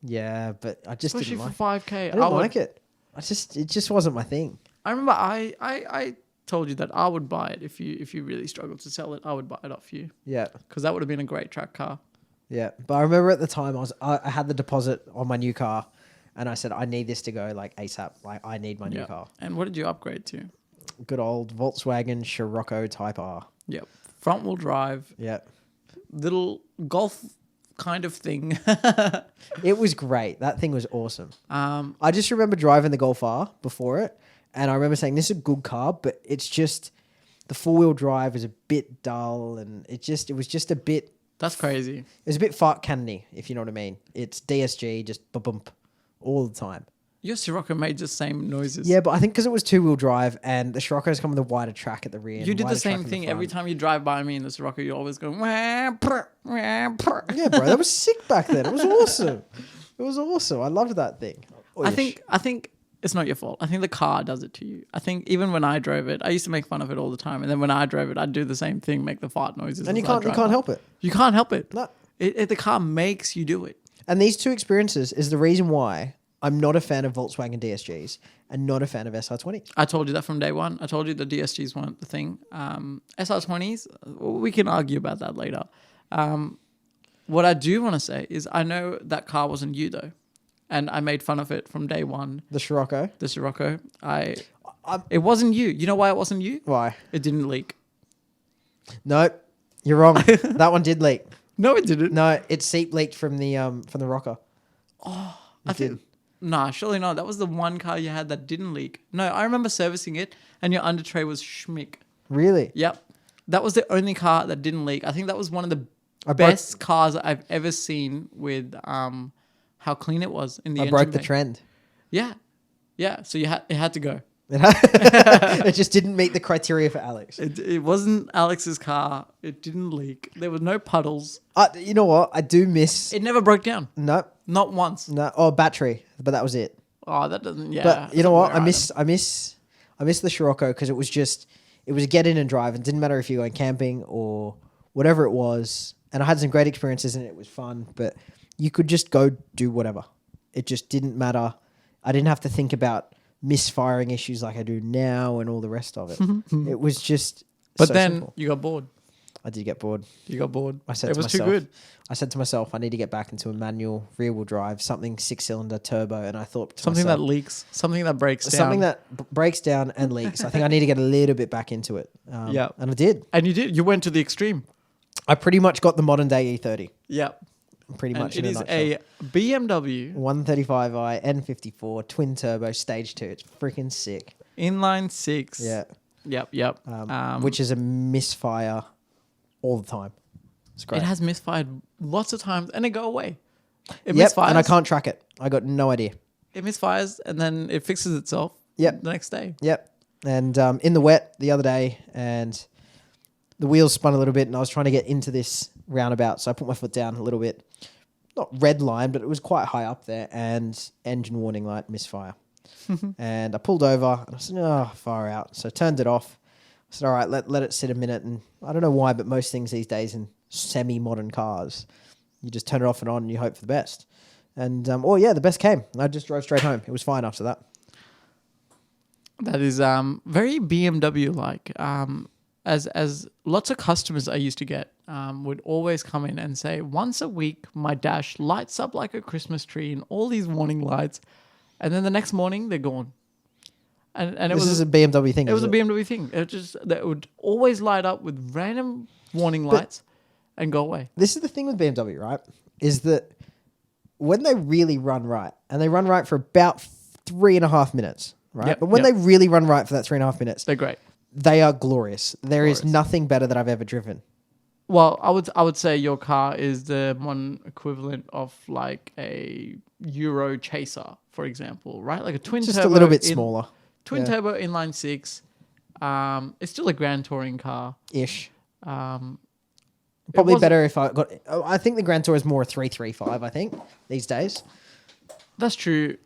Yeah, but I just Especially didn't like it. for $5,000. I didn't like it. It just wasn't my thing. I remember I told you that I would buy it if you really struggled to sell it. I would buy it off you. Yeah. Because that would have been a great track car. Yeah. But I remember at the time I had the deposit on my new car And I said, I need this to go like ASAP. Like I need my new Yep. car. And what did you upgrade to? Good old Volkswagen Scirocco Type R. Yep. Front wheel drive, Yeah. little golf kind of thing. It was great. That thing was awesome. um, I just remember driving the Golf R before it. And I remember saying, this is a good car, but it's just the 4-wheel drive is a bit dull. And it was just a bit, that's crazy. it was a bit fart canny, if you know what I mean. It's DSG, just bump all the time. Your Sirocco made the same noises. Yeah, but I think because it was 2-wheel drive and the Scirocco's come with a wider track at the rear. You and did the wider track same in the thing every front. time you drive by me in the Sirocco. You always go, wah, prr, wah, prr. Yeah, bro, that was sick back then. It was awesome. It was awesome. I loved that thing. I think it's not your fault. I think the car does it to you. I think even when I drove it, I used to make fun of it all the time. And then when I drove it, I'd do the same thing, make the fart noises. And you as I can't drive by. help it. You can't help it. No. The car makes you do it. And these two experiences is the reason why I'm not a fan of Volkswagen DSGs and not a fan of SR20s. I told you that from day one. I told you the DSGs weren't the thing. SR20s, we can argue about that later. What I do want to say is I know that car wasn't you though. And I made fun of it from day one. The Scirocco. The Sirocco. It wasn't you. You know why it wasn't you? Why? It didn't leak. No, you're wrong. That one did leak. No, it didn't. No, it seep leaked from the rocker. I think. Nah, surely not. That was the one car you had that didn't leak. No, I remember servicing it and your under tray was schmick. Really? Yep. That was the only car that didn't leak. I think that was one of the I best cars I've ever seen with how clean it was in the I engine broke the bay. trend. Yeah. Yeah. So it had to go. It just didn't meet the criteria for Alex. It wasn't Alex's car. It didn't leak. There were no puddles. You know what? I do miss. It never broke down. No, Not once. no. Oh, battery, but that was it. Oh, that doesn't. Yeah. But you know what? I miss. miss the Scirocco because it was a get in and drive. It didn't matter if you were going camping or whatever it was. And I had some great experiences and it was fun, but you could just go do whatever. It just didn't matter. I didn't have to think about misfiring issues like I do now and all the rest of it. It was just But so then simple. you got bored. I did get bored. You got bored. I said it to was myself, too good. I said to myself, I need to get back into a manual rear-wheel drive, something 6-cylinder turbo, and I thought to Something myself, that leaks. Something that breaks down. something that breaks down and leaks. I think I need to get a little bit back into it. Yeah. And I did. And you did. You went to the extreme. I pretty much got the modern day E30. Yep. Pretty And much it in a is nutshell. a BMW 135i N54 twin turbo stage 2. It's freaking sick. inline 6. Yeah. Yep. Which is a misfire all the time. It's great. It has misfired lots of times and it go away. It Yep, misfires. and I can't track it. I got no idea. It misfires and then it fixes itself. Yep. The next day. Yep. And in the wet the other day, and the wheels spun a little bit, and I was trying to get into this roundabout, so I put my foot down a little bit. Not red line, but it was quite high up there, and engine warning light misfire. And I pulled over, and I said, "Oh, far out." So I turned it off. I said, "All right, let it sit a minute." And I don't know why, but most things these days in semi-modern cars, you just turn it off and on, and you hope for the best. And the best came. I just drove straight home. It was fine after that. That is very BMW like. As lots of customers I used to get would always come in and say, once a week my dash lights up like a Christmas tree and all these warning lights, and then the next morning they're gone. And it This was is a BMW thing. it was is a BMW thing. It just that would always light up with random warning lights and go away. This is the thing with BMW, right? Is that when they really run right, and they run right for about 3.5 minutes, right? Yep, But when yep. they really run right for that 3.5 minutes, They're great. they are glorious. There is Glorious. nothing better that I've ever driven. Well, I would say your car is the one equivalent of like a Euro Chaser, for example, right? Like a twin Just turbo a little bit smaller. Twin Yeah. turbo inline 6. It's still a Grand Touring car. Ish. Um, Probably wasn't- better if I got... I think the Grand Tour is more a 335, I think, these days. That's true.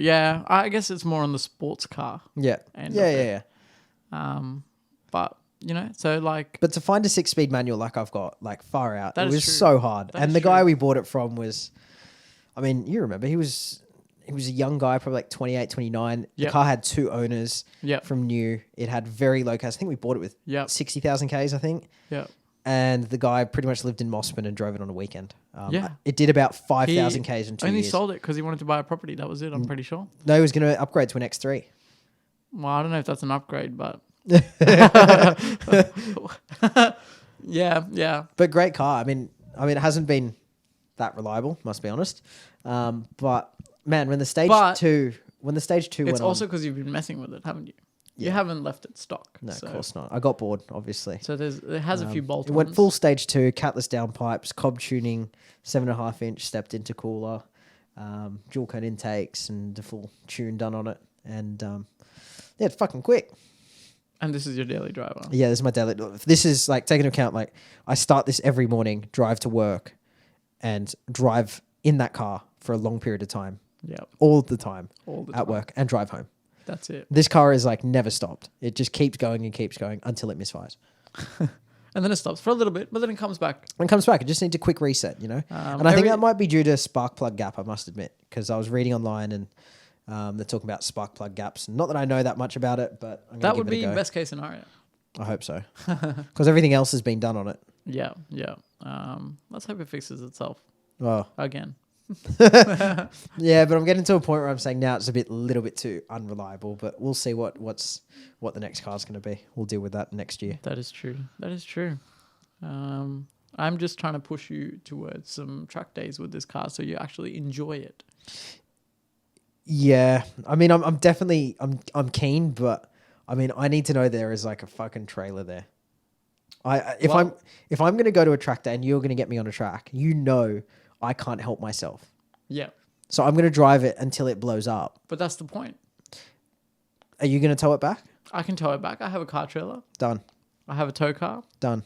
Yeah, I guess it's more on the sports car. Yeah. And Yeah. But so like But to find a 6-speed manual like I've got, like far out, That it is was true. so hard. That And is the guy true. we bought it from was... I mean, you remember, he was a young guy, probably like 28, 29. The Yep. car had 2 owners Yep. from new. It had very low Ks. I think we bought it with Yep. 60,000 Ks, I think. yeah, and the guy pretty much lived in Mossman and drove it on a weekend. Yeah. It did about 5,000 He Ks in 2 only years. sold it because he wanted to buy a property. That was it. I'm pretty sure. No, he was going to upgrade to an X3. Well, I don't know if that's an upgrade, but yeah. But great car. I mean, it hasn't been that reliable, must be honest. But man, when the stage two It's went also on, because you've been messing with it, haven't you? You Yeah. haven't left it stock. no, so. of course not. I got bored, obviously. So it has a few bolt-ons. It went full stage 2, catless downpipes, cob tuning, 7.5-inch stepped intercooler, dual cone intakes, and the full tune done on it. And yeah, it's fucking quick. And this is your daily driver. Yeah, this is my daily. This is like taking into account, like I start this every morning, drive to work, and drive in that car for a long period of time, Yeah. all the time All the at time. work, and drive home. That's it. This car is like never stopped. It just keeps going and keeps going until it misfires. And then it stops for a little bit, but then it comes back. And comes back. It just needs a quick reset, you know? And I think that might be due to spark plug gap, I must admit, because I was reading online and they're talking about spark plug gaps. Not that I know that much about it, but I'm That going would to give it be a go. best case scenario. I hope so. Because everything else has been done on it. Yeah. Let's hope it fixes itself Oh. again. Yeah, but I'm getting to a point where I'm saying now it's a little bit too unreliable, but we'll see what the next car's going to be. We'll deal with that next year. That is true. I'm just trying to push you towards some track days with this car so you actually enjoy it. Yeah, I mean, I'm definitely keen, but I mean, I need to know there is like a fucking trailer there. If I'm going to go to a track day and you're going to get me on a track, you know, I can't help myself. Yeah. So I'm going to drive it until it blows up. But that's the point. Are you going to tow it back? I can tow it back. I have a car trailer. Done. I have a tow car. Done.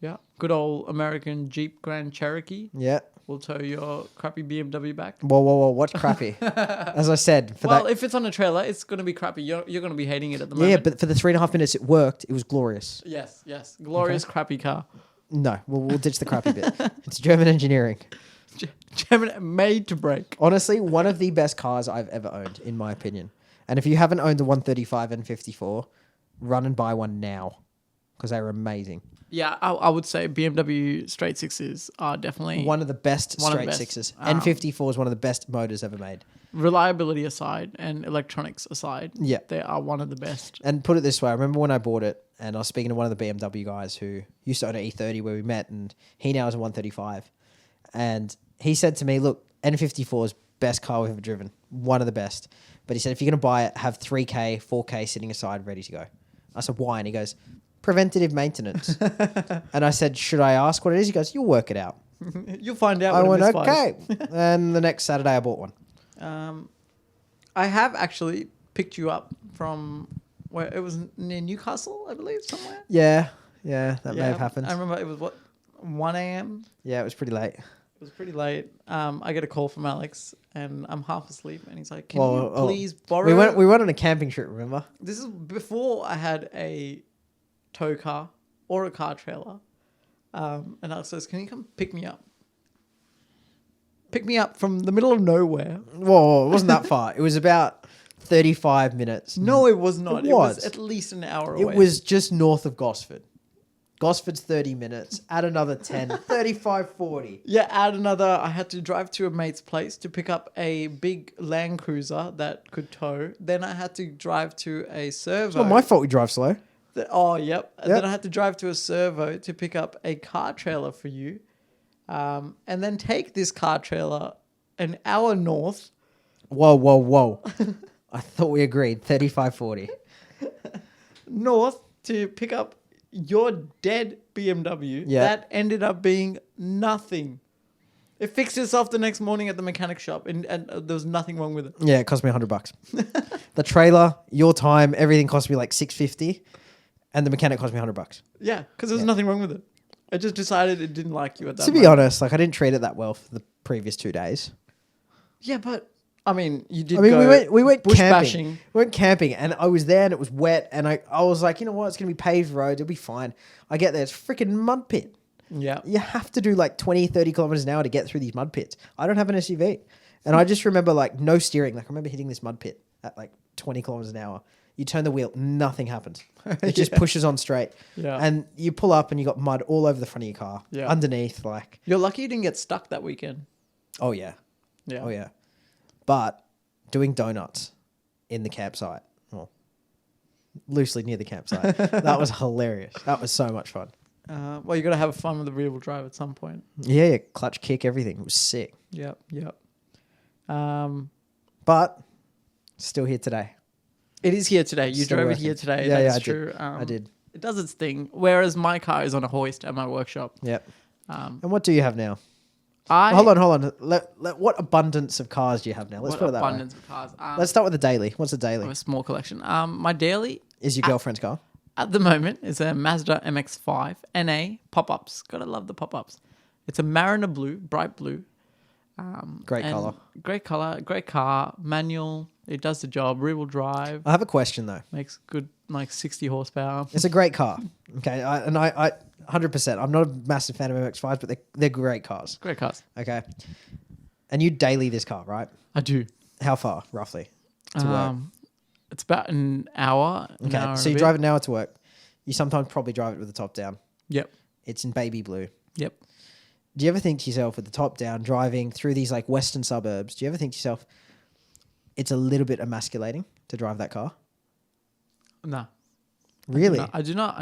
Yeah. Good old American Jeep Grand Cherokee. Yeah. Will tow your crappy BMW back. Whoa. What's crappy? As I said, if it's on a trailer, it's going to be crappy. You're going to be hating it at the moment. Yeah, but for the 3.5 minutes it worked, it was glorious. Yes. Glorious crappy car. No, we'll ditch the crappy bit. It's German engineering. German made to break. Honestly, one of the best cars I've ever owned, in my opinion. And if you haven't owned a 135 N54, run and buy one now because they're amazing. Yeah, I would say BMW straight sixes are definitely One of the best one of the straight best. sixes. N54 is one of the best motors ever made. reliability aside and electronics aside. Yeah. They are one of the best. And put it this way, I remember when I bought it and I was speaking to one of the BMW guys who used to own an E30 where we met, and he now has a 135. And he said to me, look, N54 is best car we've ever driven. One of the best. But he said, if you're going to buy it, have 3K, 4K sitting aside, ready to go. I said, why? And he goes, preventative maintenance. And I said, should I ask what it is? He goes, you'll work it out. You'll find out. I when went, it okay. And the next Saturday I bought one. I have actually picked you up from where it was near Newcastle, I believe, somewhere. Yeah, that may have happened. I remember it was 1 a.m. Yeah, it was pretty late. It was pretty late. I get a call from Alex, and I'm half asleep, and he's like, "Can you please borrow?" We went on a camping trip. Remember? This is before I had a tow car or a car trailer. And Alex says, "Can you come pick me up?" Pick me up from the middle of nowhere. Whoa, it wasn't that far. It was about 35 minutes. No, it was not. It It was was. at least an hour away. It was just north of Gosford. Gosford's 30 minutes. Add another 10. 35, 40. Yeah, add another. I had to drive to a mate's place to pick up a big Land Cruiser that could tow. Then I had to drive to a servo. It's not my fault we drive slow. Yep. And then I had to drive to a servo to pick up a car trailer for you. And then take this car trailer an hour north. Whoa. I thought we agreed. 35, 40. North to pick up your dead BMW. Yeah. That ended up being nothing. It fixed itself the next morning at the mechanic shop, and there was nothing wrong with it. Yeah, it cost me $100. The trailer, your time, everything cost me like $650, and the mechanic cost me $100. Yeah, because there was nothing wrong with it. I just decided it didn't like you at that To be honest, like I didn't treat it that well for the previous 2 days. Yeah, but I mean, you did. I mean, go we went bush camping. bashing. We went camping, and I was there, and it was wet, and I was like, you know what? It's gonna be paved roads. It'll be fine. I get there, it's a freaking mud pit. Yeah. You have to do like 20, 30 kilometers an hour to get through these mud pits. I don't have an SUV, and I just remember like no steering. Like I remember hitting this mud pit at like 20 kilometers an hour. You turn the wheel, nothing happens. It just pushes on straight. Yeah. And you pull up and you got mud all over the front of your car. Yeah. Underneath, like, You're lucky you didn't get stuck that weekend. oh yeah. Yeah. Oh yeah. But doing donuts in the campsite, well, loosely near the campsite, that was hilarious. That was so much fun. Well, you got to have fun with the rear wheel drive at some point. Yeah, clutch kick, everything. It was sick. Yep. But still here today. It is here today. You Still drove working. it here today. Yeah, That's I true. did. I did. It does its thing. Whereas my car is on a hoist at my workshop. Yep. And what do you have now? I Hold on. What abundance of cars do you have now? Let's what put it that way. abundance of cars. Let's start with the daily. What's the I daily? have a small collection. My daily Is your girlfriend's car? at the moment is a Mazda MX-5 NA pop-ups. Gotta love the pop-ups. It's a Mariner blue, bright blue. Great and colour. Great color. Great car. Manual. It does the job. Rear wheel drive. I have a question though. Makes good 60 horsepower. It's a great car. Okay. I 100%. I'm not a massive fan of MX-5s, but they're great cars. Great cars. Okay. And you daily this car, right? I do. How far, roughly, to work? It's about an hour. An hour Okay. So you drive it an hour to work. You sometimes probably drive it with the top down. Yep. It's in baby blue. Yep. Do you ever think to yourself with the top down, driving through these like western suburbs, do you ever think to yourself, it's a little bit emasculating to drive that car? No. Really? I do not.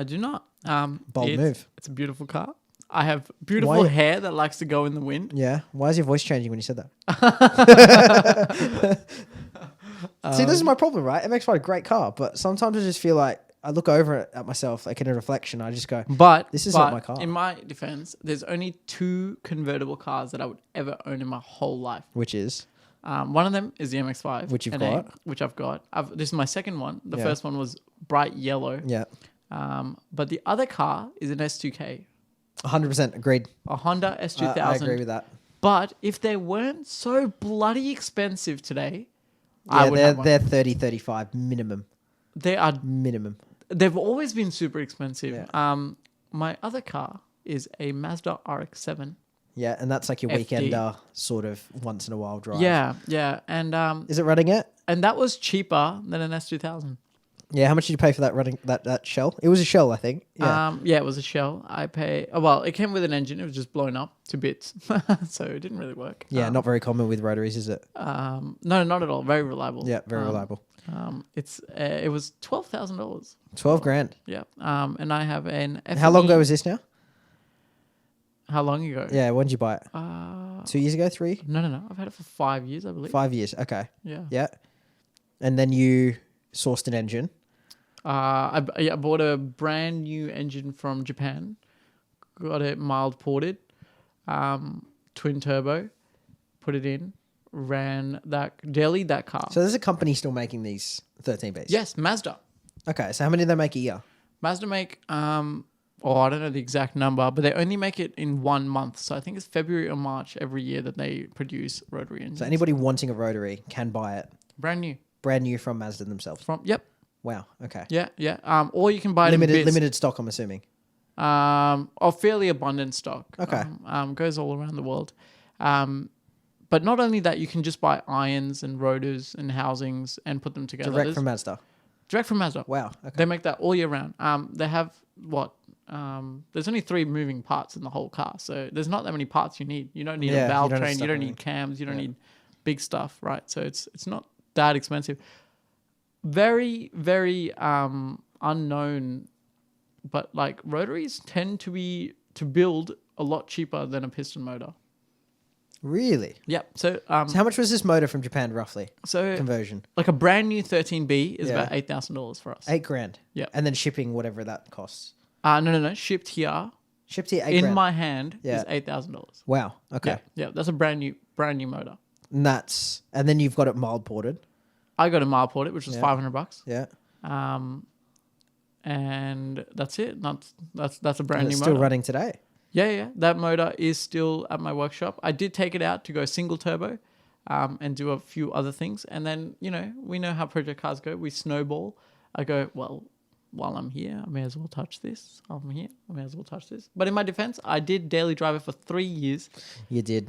Bold move. It's a beautiful car. I have beautiful Why- hair that likes to go in the wind. Yeah. Why is your voice changing when you said that? See, this is my problem, right? MX-5 a great car, but sometimes I just feel like I look over it at myself, like in a reflection. I just go, But This is not my car. In my defense, there's only 2 convertible cars that I would ever own in my whole life. which is One of them is the MX-5, Which you've NA, got. which I've got. This is my second one. The Yeah. first one was bright yellow. yeah, But the other car is an S2K, 100% agreed. a Honda S2000. I agree with that. But if they weren't so bloody expensive today, I Yeah, would have one. they're 30, 35 minimum. They are. Minimum. They've always been super expensive. Yeah. My other car is a Mazda RX-7. Yeah, and that's like your FD. weekender sort of once in a while drive. Yeah, and Is it running it? that was cheaper than an S2000. Yeah, how much did you pay for that running that shell? It was a shell, I think. Yeah. Yeah, it was a shell. I pay. Well, it came with an engine. It was just blown up to bits, so it didn't really work. Yeah, not very common with rotaries, is it? No, not at all. Very reliable. Yeah, very reliable. It was $12,000. 12 grand. Yeah. And I have an. FE. How long ago was this now? How long ago? Yeah, when did you buy it? 2 years ago, 3? No. I've had it for 5 years, I believe. 5 years. Okay. Yeah. Yeah. And then you sourced an engine. I bought a brand new engine from Japan. Got it mild ported, twin turbo. Put it in. Ran that car. So there's a company still making these 13Bs? Yes, Mazda. Okay, so how many do they make a year? Mazda make I don't know the exact number, but they only make it in 1 month. So I think it's February or March every year that they produce rotary engines. So anybody wanting a rotary can buy it. Brand new. Brand new from Mazda themselves. Yep. Wow. Okay. Yeah. Or you can buy it in bits. Limited stock, I'm assuming. Of fairly abundant stock. Okay. Goes all around the world. But not only that, you can just buy irons and rotors and housings and put them together. Direct from Mazda. Direct from Mazda. Wow. Okay. They make that all year round. They have there's only 3 moving parts in the whole car, so there's not that many parts you need. You don't need a valve train. You don't need cams. You don't need big stuff, right? So it's not that expensive. Very, very unknown, but like rotaries tend to build a lot cheaper than a piston motor. Really? Yep. So So how much was this motor from Japan roughly? so Conversion. like a brand new 13B is Yeah. about $8,000 for us. 8 grand. Yeah. And then shipping, whatever that costs. No. Shipped here Shipped here 8 in grand. my hand Yeah. is $8,000. Wow. Okay. Yeah. That's a brand new motor. And then you've got it mild ported. I got a mile ported, which was Yeah. $500. Yeah. And that's it. That's a brand And new it's motor. still running today. Yeah. That motor is still at my workshop. I did take it out to go single turbo, and do a few other things. And then, we know how project cars go. We snowball. I go, well, while I'm here, I may as well touch this. I'm here. I may as well touch this. But in my defense, I did daily drive it for 3 years. You did.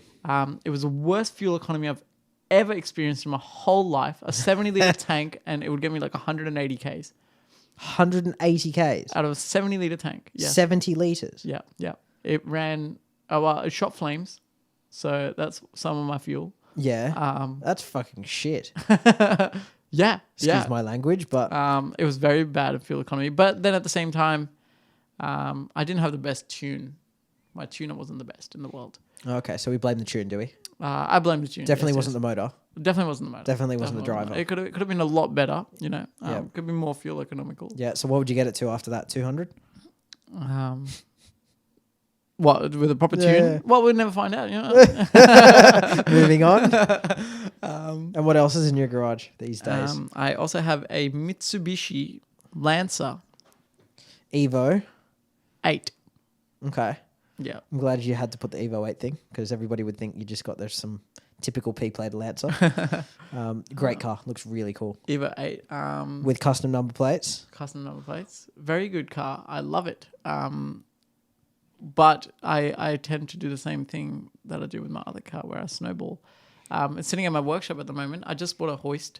It was the worst fuel economy I've ever experienced in my whole life. A 70-liter tank, and it would get me like 180 Ks 180 Ks. out of a 70-liter tank. Yes. 70 liters. Yeah, yeah. It ran. It shot flames, so that's some of my fuel. Yeah. That's fucking shit. Yeah, Excuse my language, but It was very bad in fuel economy, but then at the same time, I didn't have the best tune. My tuner wasn't the best in the world. okay. So we blame the tune, do we? I blame the tune. Definitely yes, wasn't the motor. Definitely wasn't the motor. Definitely wasn't the driver. It could have been a lot better. You know, Yeah. could be more fuel economical. Yeah. So what would you get it to after that? 200. What with a proper Yeah. tune? Well, we'll never find out. You know. Moving on. And what else is in your garage these days? I also have a Mitsubishi Lancer Evo. 8. Okay. Yeah. I'm glad you had to put the Evo 8 thing because everybody would think you just got there's some typical P-plate Lancer. Great car. Looks really cool. Evo 8. With custom number plates. Custom number plates. Very good car. I love it. But I tend to do the same thing that I do with my other car where I snowball. It's sitting at my workshop at the moment. I just bought a hoist.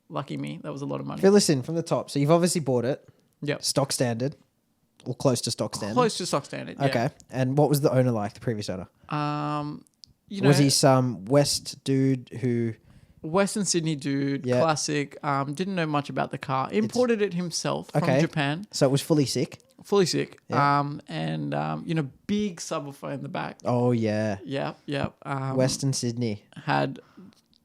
Lucky me. That was a lot of money. Fill us in from the top. So you've obviously bought it. Yep. Stock standard. Or close to stock standard. Close to stock standard. Yeah. Okay. And what was the owner like, the previous owner? You know, Was he some West dude who... Western Sydney dude, Yeah. classic. Didn't know much about the car. Imported it himself from Okay. Japan. So it was fully sick? Fully sick. Yeah. And big subwoofer in the back. Oh, yeah. Yep. Western Sydney. Had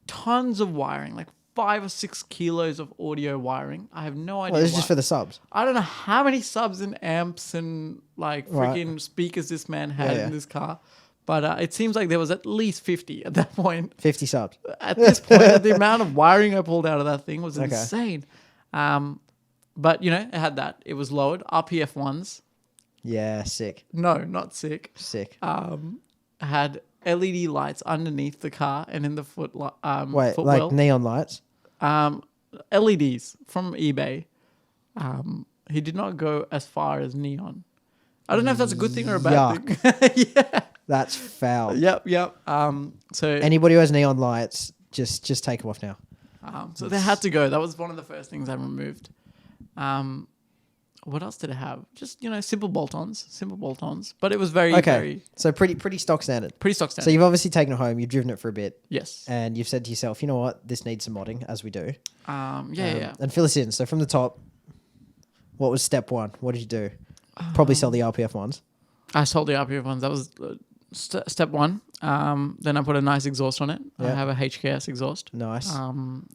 tons of wiring, like 5 or 6 kilos of audio wiring. I have no idea. Well, this is why. just for the subs. I don't know how many subs and amps and like freaking speakers this man had Yeah. in this car. But it seems like there was at least 50 at that point. 50 subs. At this point, the amount of wiring I pulled out of that thing was insane. But, it had that. It was lowered. RPF ones. Yeah, sick. No, not sick. Sick. Had LED lights underneath the car and in the Wait, footwell. like neon lights? LEDs from eBay. He did not go as far as neon. I don't know if that's a good thing or a bad thing. Yeah. That's foul. Yep. So Anybody who has neon lights, just take them off now. so they had to go. That was one of the first things I removed. What else did it have? Just simple bolt-ons. But it was very very So pretty stock standard. pretty stock So standard. you've obviously taken it home, you've driven it for a bit, Yes. and you've said to yourself, you know what, this needs some modding, as we do. Yeah. And fill us in. So from the top, what was step one? What did you do? Probably sell the RPF ones. I sold the RPF ones. That was step one. Then I put a nice exhaust on it. I Yeah. have a HKS exhaust. Nice.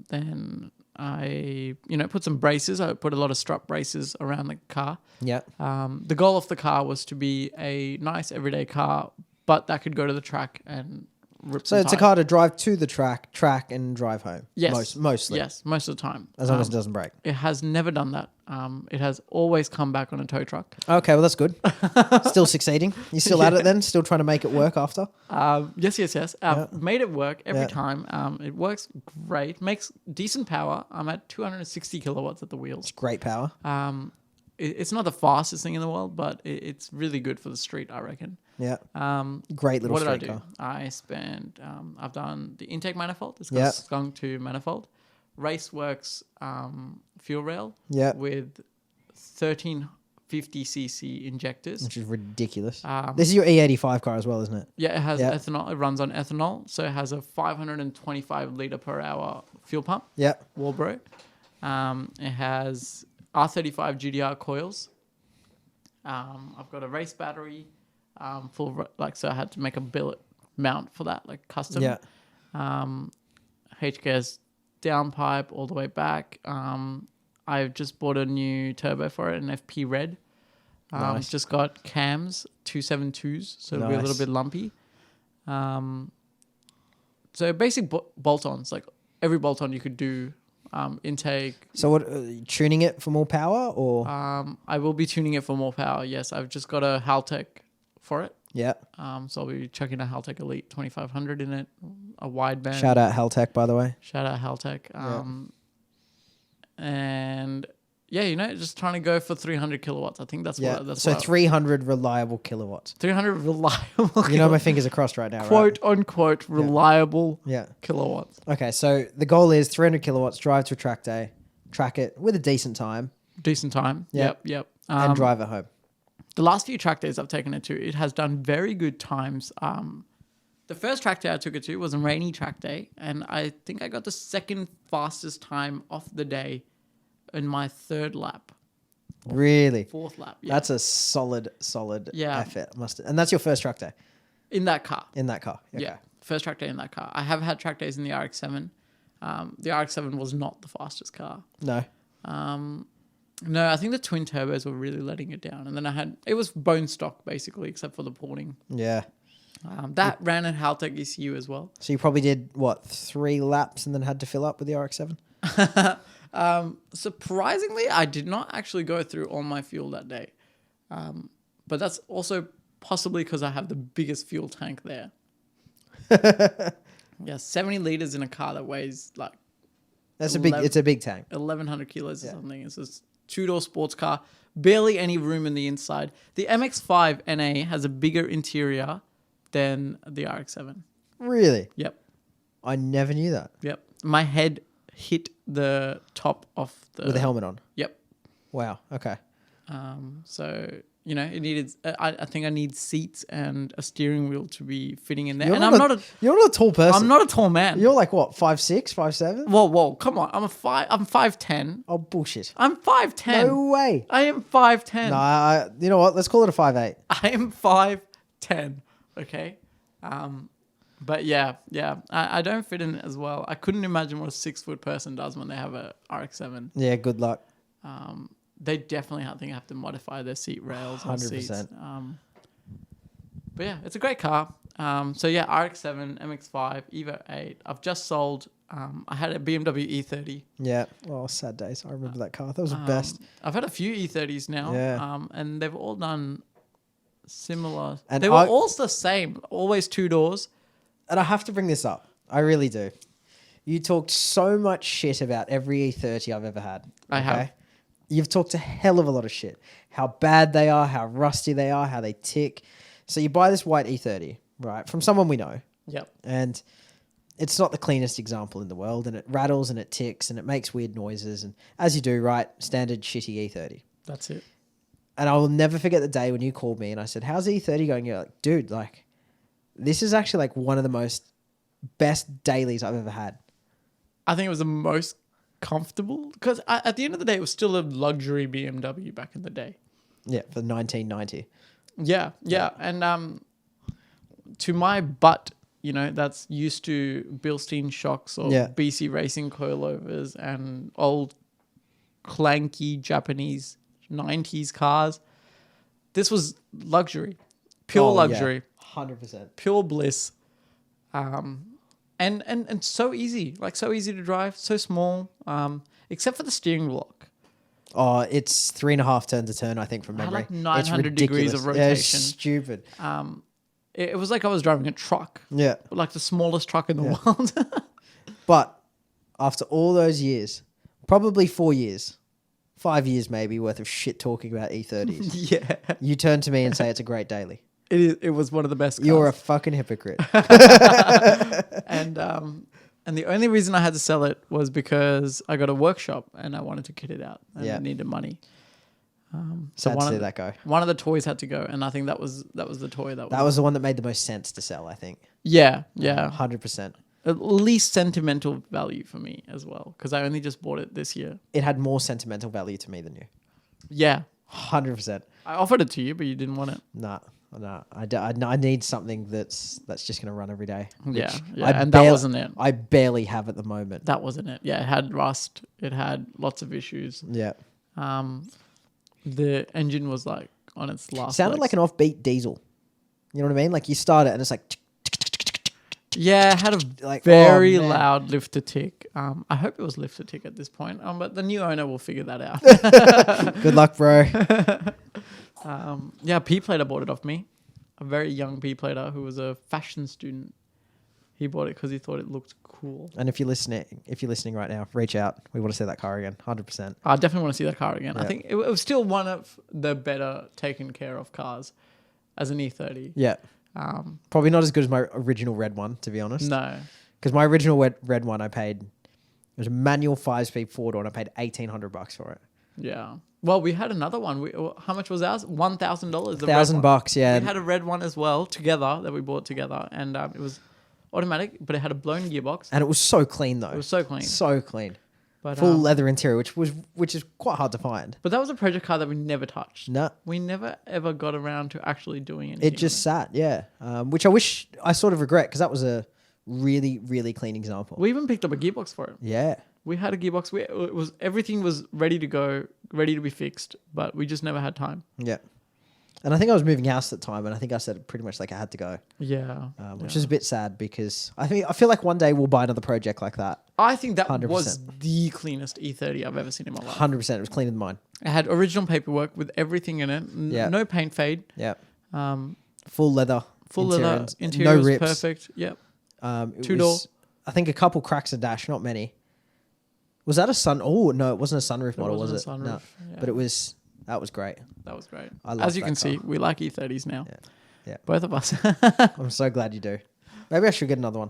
Then I, put some braces. I put a lot of strut braces around the car. Yeah. The goal of the car was to be a nice everyday car, but that could go to the track and rip So some it's a tires. car to drive to the track and drive home. Yes. Mostly. Yes, most of the time. As long as it doesn't break. It has never done that. It has always come back on a tow truck. Okay, well that's good. Still succeeding. You still at it then? Still trying to make it work after? Yes. Yeah. Made it work every Yeah. time. It works great. Makes decent power. I'm at 260 kilowatts at the wheels. Great power. It's not the fastest thing in the world, but it's really good for the street, I reckon. Yeah. Great little What did I street do? car. I spent. I've done the intake manifold. It's got Yeah. a skunk to manifold. Raceworks fuel rail. Yeah. With 1350cc injectors. Which is ridiculous. Um, This is your E85 car as well, isn't it? Yeah, it has Yeah. ethanol. It runs on ethanol, so it has a 525 liter per hour fuel pump. Yeah. Walbro. It has R35 GDR coils. I've got a race battery, so I had to make a billet mount for that, like custom. Yeah. HKS downpipe all the way back. I've just bought a new turbo for it, an FP Red. Nice. Just got cams, 272s, so it'll be a little Nice. bit lumpy. So basic bolt-ons, like every bolt-on you could do. Intake. So what? Tuning it for more power or? I will be tuning it for more power. Yes, I've just got a Haltech for it. Yeah. So I'll be chucking a Haltech Elite 2500 in it, a wideband. Shout out Haltech, by the way. Shout out Haltech. And just trying to go for 300 kilowatts. I think that's Yeah. what. That's So what 300 reliable kilowatts. 300 reliable. You know my fingers are crossed right now, quote unquote reliable right? Yeah. kilowatts. Okay, so the goal is 300 kilowatts, drive to a track day, track it with a decent time, Decent time. Yeah. Yep. and drive it home. The last few track days I've taken it to, it has done very good times. The first track day I took it to was a rainy track day, and I think I got the second fastest time off the day in my third lap. Really? Fourth lap. Yeah. That's a solid Yeah. effort. And that's your first track day in that car. in that car. Okay. Yeah. First track day in that car. I have had track days in the RX-7. The RX-7 was not the fastest car. No. No, I think the twin turbos were really letting it down. And then it was bone stock basically, except for the porting. Yeah. That ran at Haltech ECU as well. So you probably did, 3 laps and then had to fill up with the RX-7? Surprisingly, I did not actually go through all my fuel that day. But that's also possibly because I have the biggest fuel tank there. Yeah, 70 liters in a car that weighs like It's a big tank. 1,100 kilos or something. It's a two-door sports car, barely any room in the inside. The MX-5 NA has a bigger interior than the RX-7. Really? Yep. I never knew that. Yep. My head hit the top of the... With the helmet on? Yep. Wow. Okay. So, it needed... I think I need seats and a steering wheel to be fitting in there. You're And not you're not a tall person. I'm not a tall man. You're like what, 5'6", 5'7"? Whoa, come on. I'm 5'10". Oh, bullshit. I'm 5'10". No way. I am 5'10". No, you know what? Let's call it a 5'8". I am 5'10". Okay. But yeah. I don't fit in it as well. I couldn't imagine what a 6-foot person does when they have a RX-7. Yeah, good luck. They definitely, I think, have to modify their seat rails and 100%. seats. But yeah, it's a great car. So yeah, RX-7, MX-5, Evo 8. I've just sold. I had a BMW E30. Yeah. Oh, sad days. I remember that car. That was the best. I've had a few E30s now. Yeah. And they've all done similar. And they were all the same. Always 2 doors. And I have to bring this up. I really do. You talked so much shit about every E30 I've ever had. I have. You've talked a hell of a lot of shit. How bad they are, how rusty they are, how they tick. So you buy this white E30, right, from someone we know. Yep. And it's not the cleanest example in the world. And it rattles and it ticks and it makes weird noises. And as you do, right, standard shitty E30. That's it. And I will never forget the day when you called me and I said, how's E30 going? You're like, dude, like, this is actually like one of the best dailies I've ever had. I think it was the most comfortable because at the end of the day, it was still a luxury BMW back in the day. Yeah, for 1990. Yeah. And to my butt, that's used to Bilstein shocks or BC Racing coilovers and old clanky Japanese 90s cars. This was luxury, pure luxury. Yeah, 100%. Pure bliss. And so easy, so easy to drive, so small, except for the steering lock. Oh, it's 3.5 turns a turn, I think, from memory. Like 900 degrees of rotation. Yeah, it's stupid. It was like I was driving a truck. Yeah. Like the smallest truck in the world. But after all those years, probably 4 years, 5 years maybe worth of shit talking about E30s. Yeah. You turn to me and say it's a great daily. It was one of the best cars. You're a fucking hypocrite. And the only reason I had to sell it was because I got a workshop and I wanted to kit it out and I needed money. Sad to see that go. One of the toys had to go, and I think that was the toy that was the one that made the most sense to sell, I think. Yeah. 100%. At least sentimental value for me as well, because I only just bought it this year. It had more sentimental value to me than you. Yeah. 100%. I offered it to you, but you didn't want it. Nah. I need something that's just going to run every day. Yeah. And that wasn't it. I barely have at the moment. That wasn't it. Yeah, it had rust. It had lots of issues. Yeah. The engine was like on its last. Sounded like an offbeat diesel. You know what I mean? Like you start it and it's like. Yeah, it had a very loud lift to tick. I hope it was lift to tick at this point. But the new owner will figure that out. Good luck, bro. Yeah, P-Plater bought it off me. A very young P-Plater who was a fashion student. He bought it because he thought it looked cool. And if you're listening right now, reach out. We want to see that car again, 100%. I definitely want to see that car again. Yeah. I think it was still one of the better taken care of cars as an E30. Yeah. Probably not as good as my original red one, to be honest. No. Because my original red one, it was a manual 5-speed 4-door, and I paid $1,800 for it. Yeah. Well, we had another one. How much was ours? $1,000. $1,000, yeah. We had a red one as well together that we bought together, and it was automatic, but it had a blown gearbox. And it was so clean, though. It was so clean. So clean. But, full leather interior, which is quite hard to find. But that was a project car that we never touched. No. We never ever got around to actually doing anything. It just sat, yeah. Which I sort of regret, because that was a really, really clean example. We even picked up a gearbox for it. Yeah. We had a gearbox. Everything was ready to go, ready to be fixed, but we just never had time. Yeah. And I think I was moving house at the time, and I think I said pretty much like I had to go. Yeah. Which is a bit sad, because I feel like one day we'll buy another project like that. I think that 100%. was the cleanest E30 I've ever seen in my life. 100%. It was cleaner than mine. It had original paperwork with everything in it. Yeah. No paint fade. Yeah. Full leather. Leather. Interior no was rips. perfect. Yep. Two door. I think a couple cracks a dash, not many. Was that a sun? Oh no, it wasn't a sunroof model, was it? Sunroof, No. yeah. But that was great. That was great. I love As you that can car. see, we like E30s now. Yeah. Both of us. I'm so glad you do. Maybe I should get another one.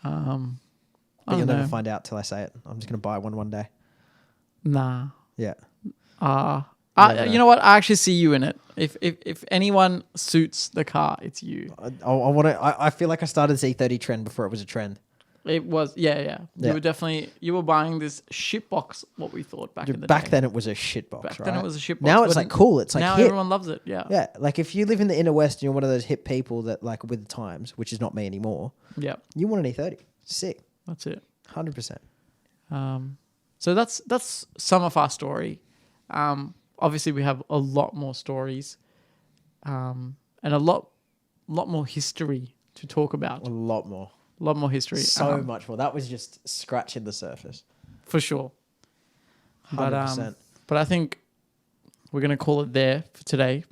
But I you'll don't never know. find out till I say it. I'm just gonna buy one day. Nah. Yeah. You know what? I actually see you in it. If anyone suits the car, it's you. I feel like I started this E30 trend before it was a trend. It was, yeah. Yeah. You were buying this shit box, what we thought back in the day. Back then it was a shit box, Back right? then it was a shit box. Now it's but like cool. It's like now hip. everyone loves it, yeah. Yeah, like if you live in the inner west and you're one of those hip people that like with the times, which is not me anymore. Yeah. You want an E30. Sick. That's it. 100%. So that's some of our story. Obviously we have a lot more stories, and a lot more history to talk about. A lot more. A lot more history. So much more. That was just scratching the surface. For sure. 100%. But I think we're gonna call it there for today.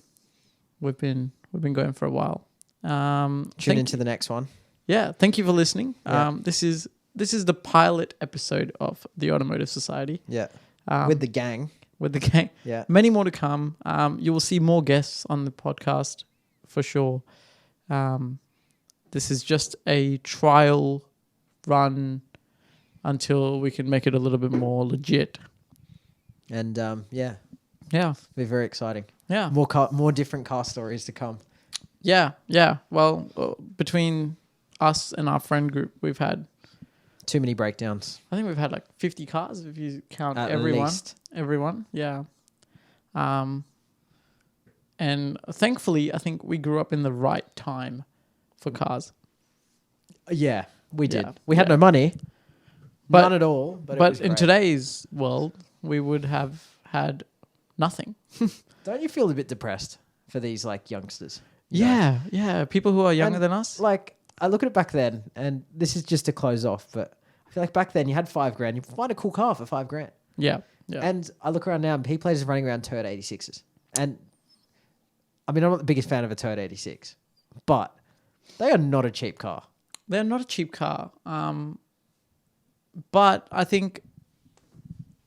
We've been going for a while. Tune into the next one. Yeah, thank you for listening. Yeah. This is the pilot episode of the Automotive Society. Yeah. With the gang. With the gang. Yeah. Many more to come. You will see more guests on the podcast for sure. This is just a trial run until we can make it a little bit more legit. And yeah, Yeah. be very exciting. Yeah. More different car stories to come. Yeah. Well, between us and our friend group, we've had, Too many breakdowns. I think we've had like 50 cars if you count At everyone. least. Everyone, yeah. And thankfully, I think we grew up in the right time for cars. Yeah, we did. Yeah. We had Yeah. no money. But- None at all. But, it But was in great. today's world, we would have had nothing. Don't you feel a bit depressed for these like youngsters? You know? Yeah. People who are younger And, than us. Like, I look at it back then, and this is just to close off, but I feel like back then you had $5,000, you find a cool car for $5,000. Yeah. And I look around now, and people are just running around Toyota 86s. And I mean, I'm not the biggest fan of a Toyota 86, but they are not a cheap car. They're not a cheap car. But I think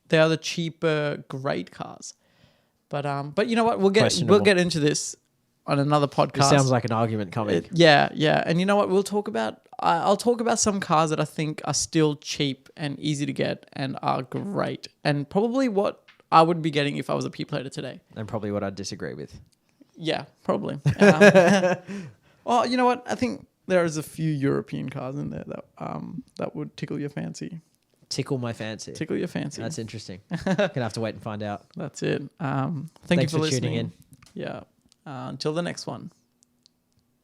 they are the cheaper grade cars. But you know what? We'll get into this on another podcast. It sounds like an argument coming. Yeah. And you know what? I'll talk about some cars that I think are still cheap and easy to get and are great. And probably what I would be getting if I was a P plater today. And probably what I'd disagree with. Yeah, probably. Well, you know what? I think there is a few European cars in there that would tickle your fancy. Tickle my fancy. Tickle your fancy. That's interesting. Gonna have to wait and find out. That's it. Thank Thanks you for for tuning listening. in. Yeah. Until the next one.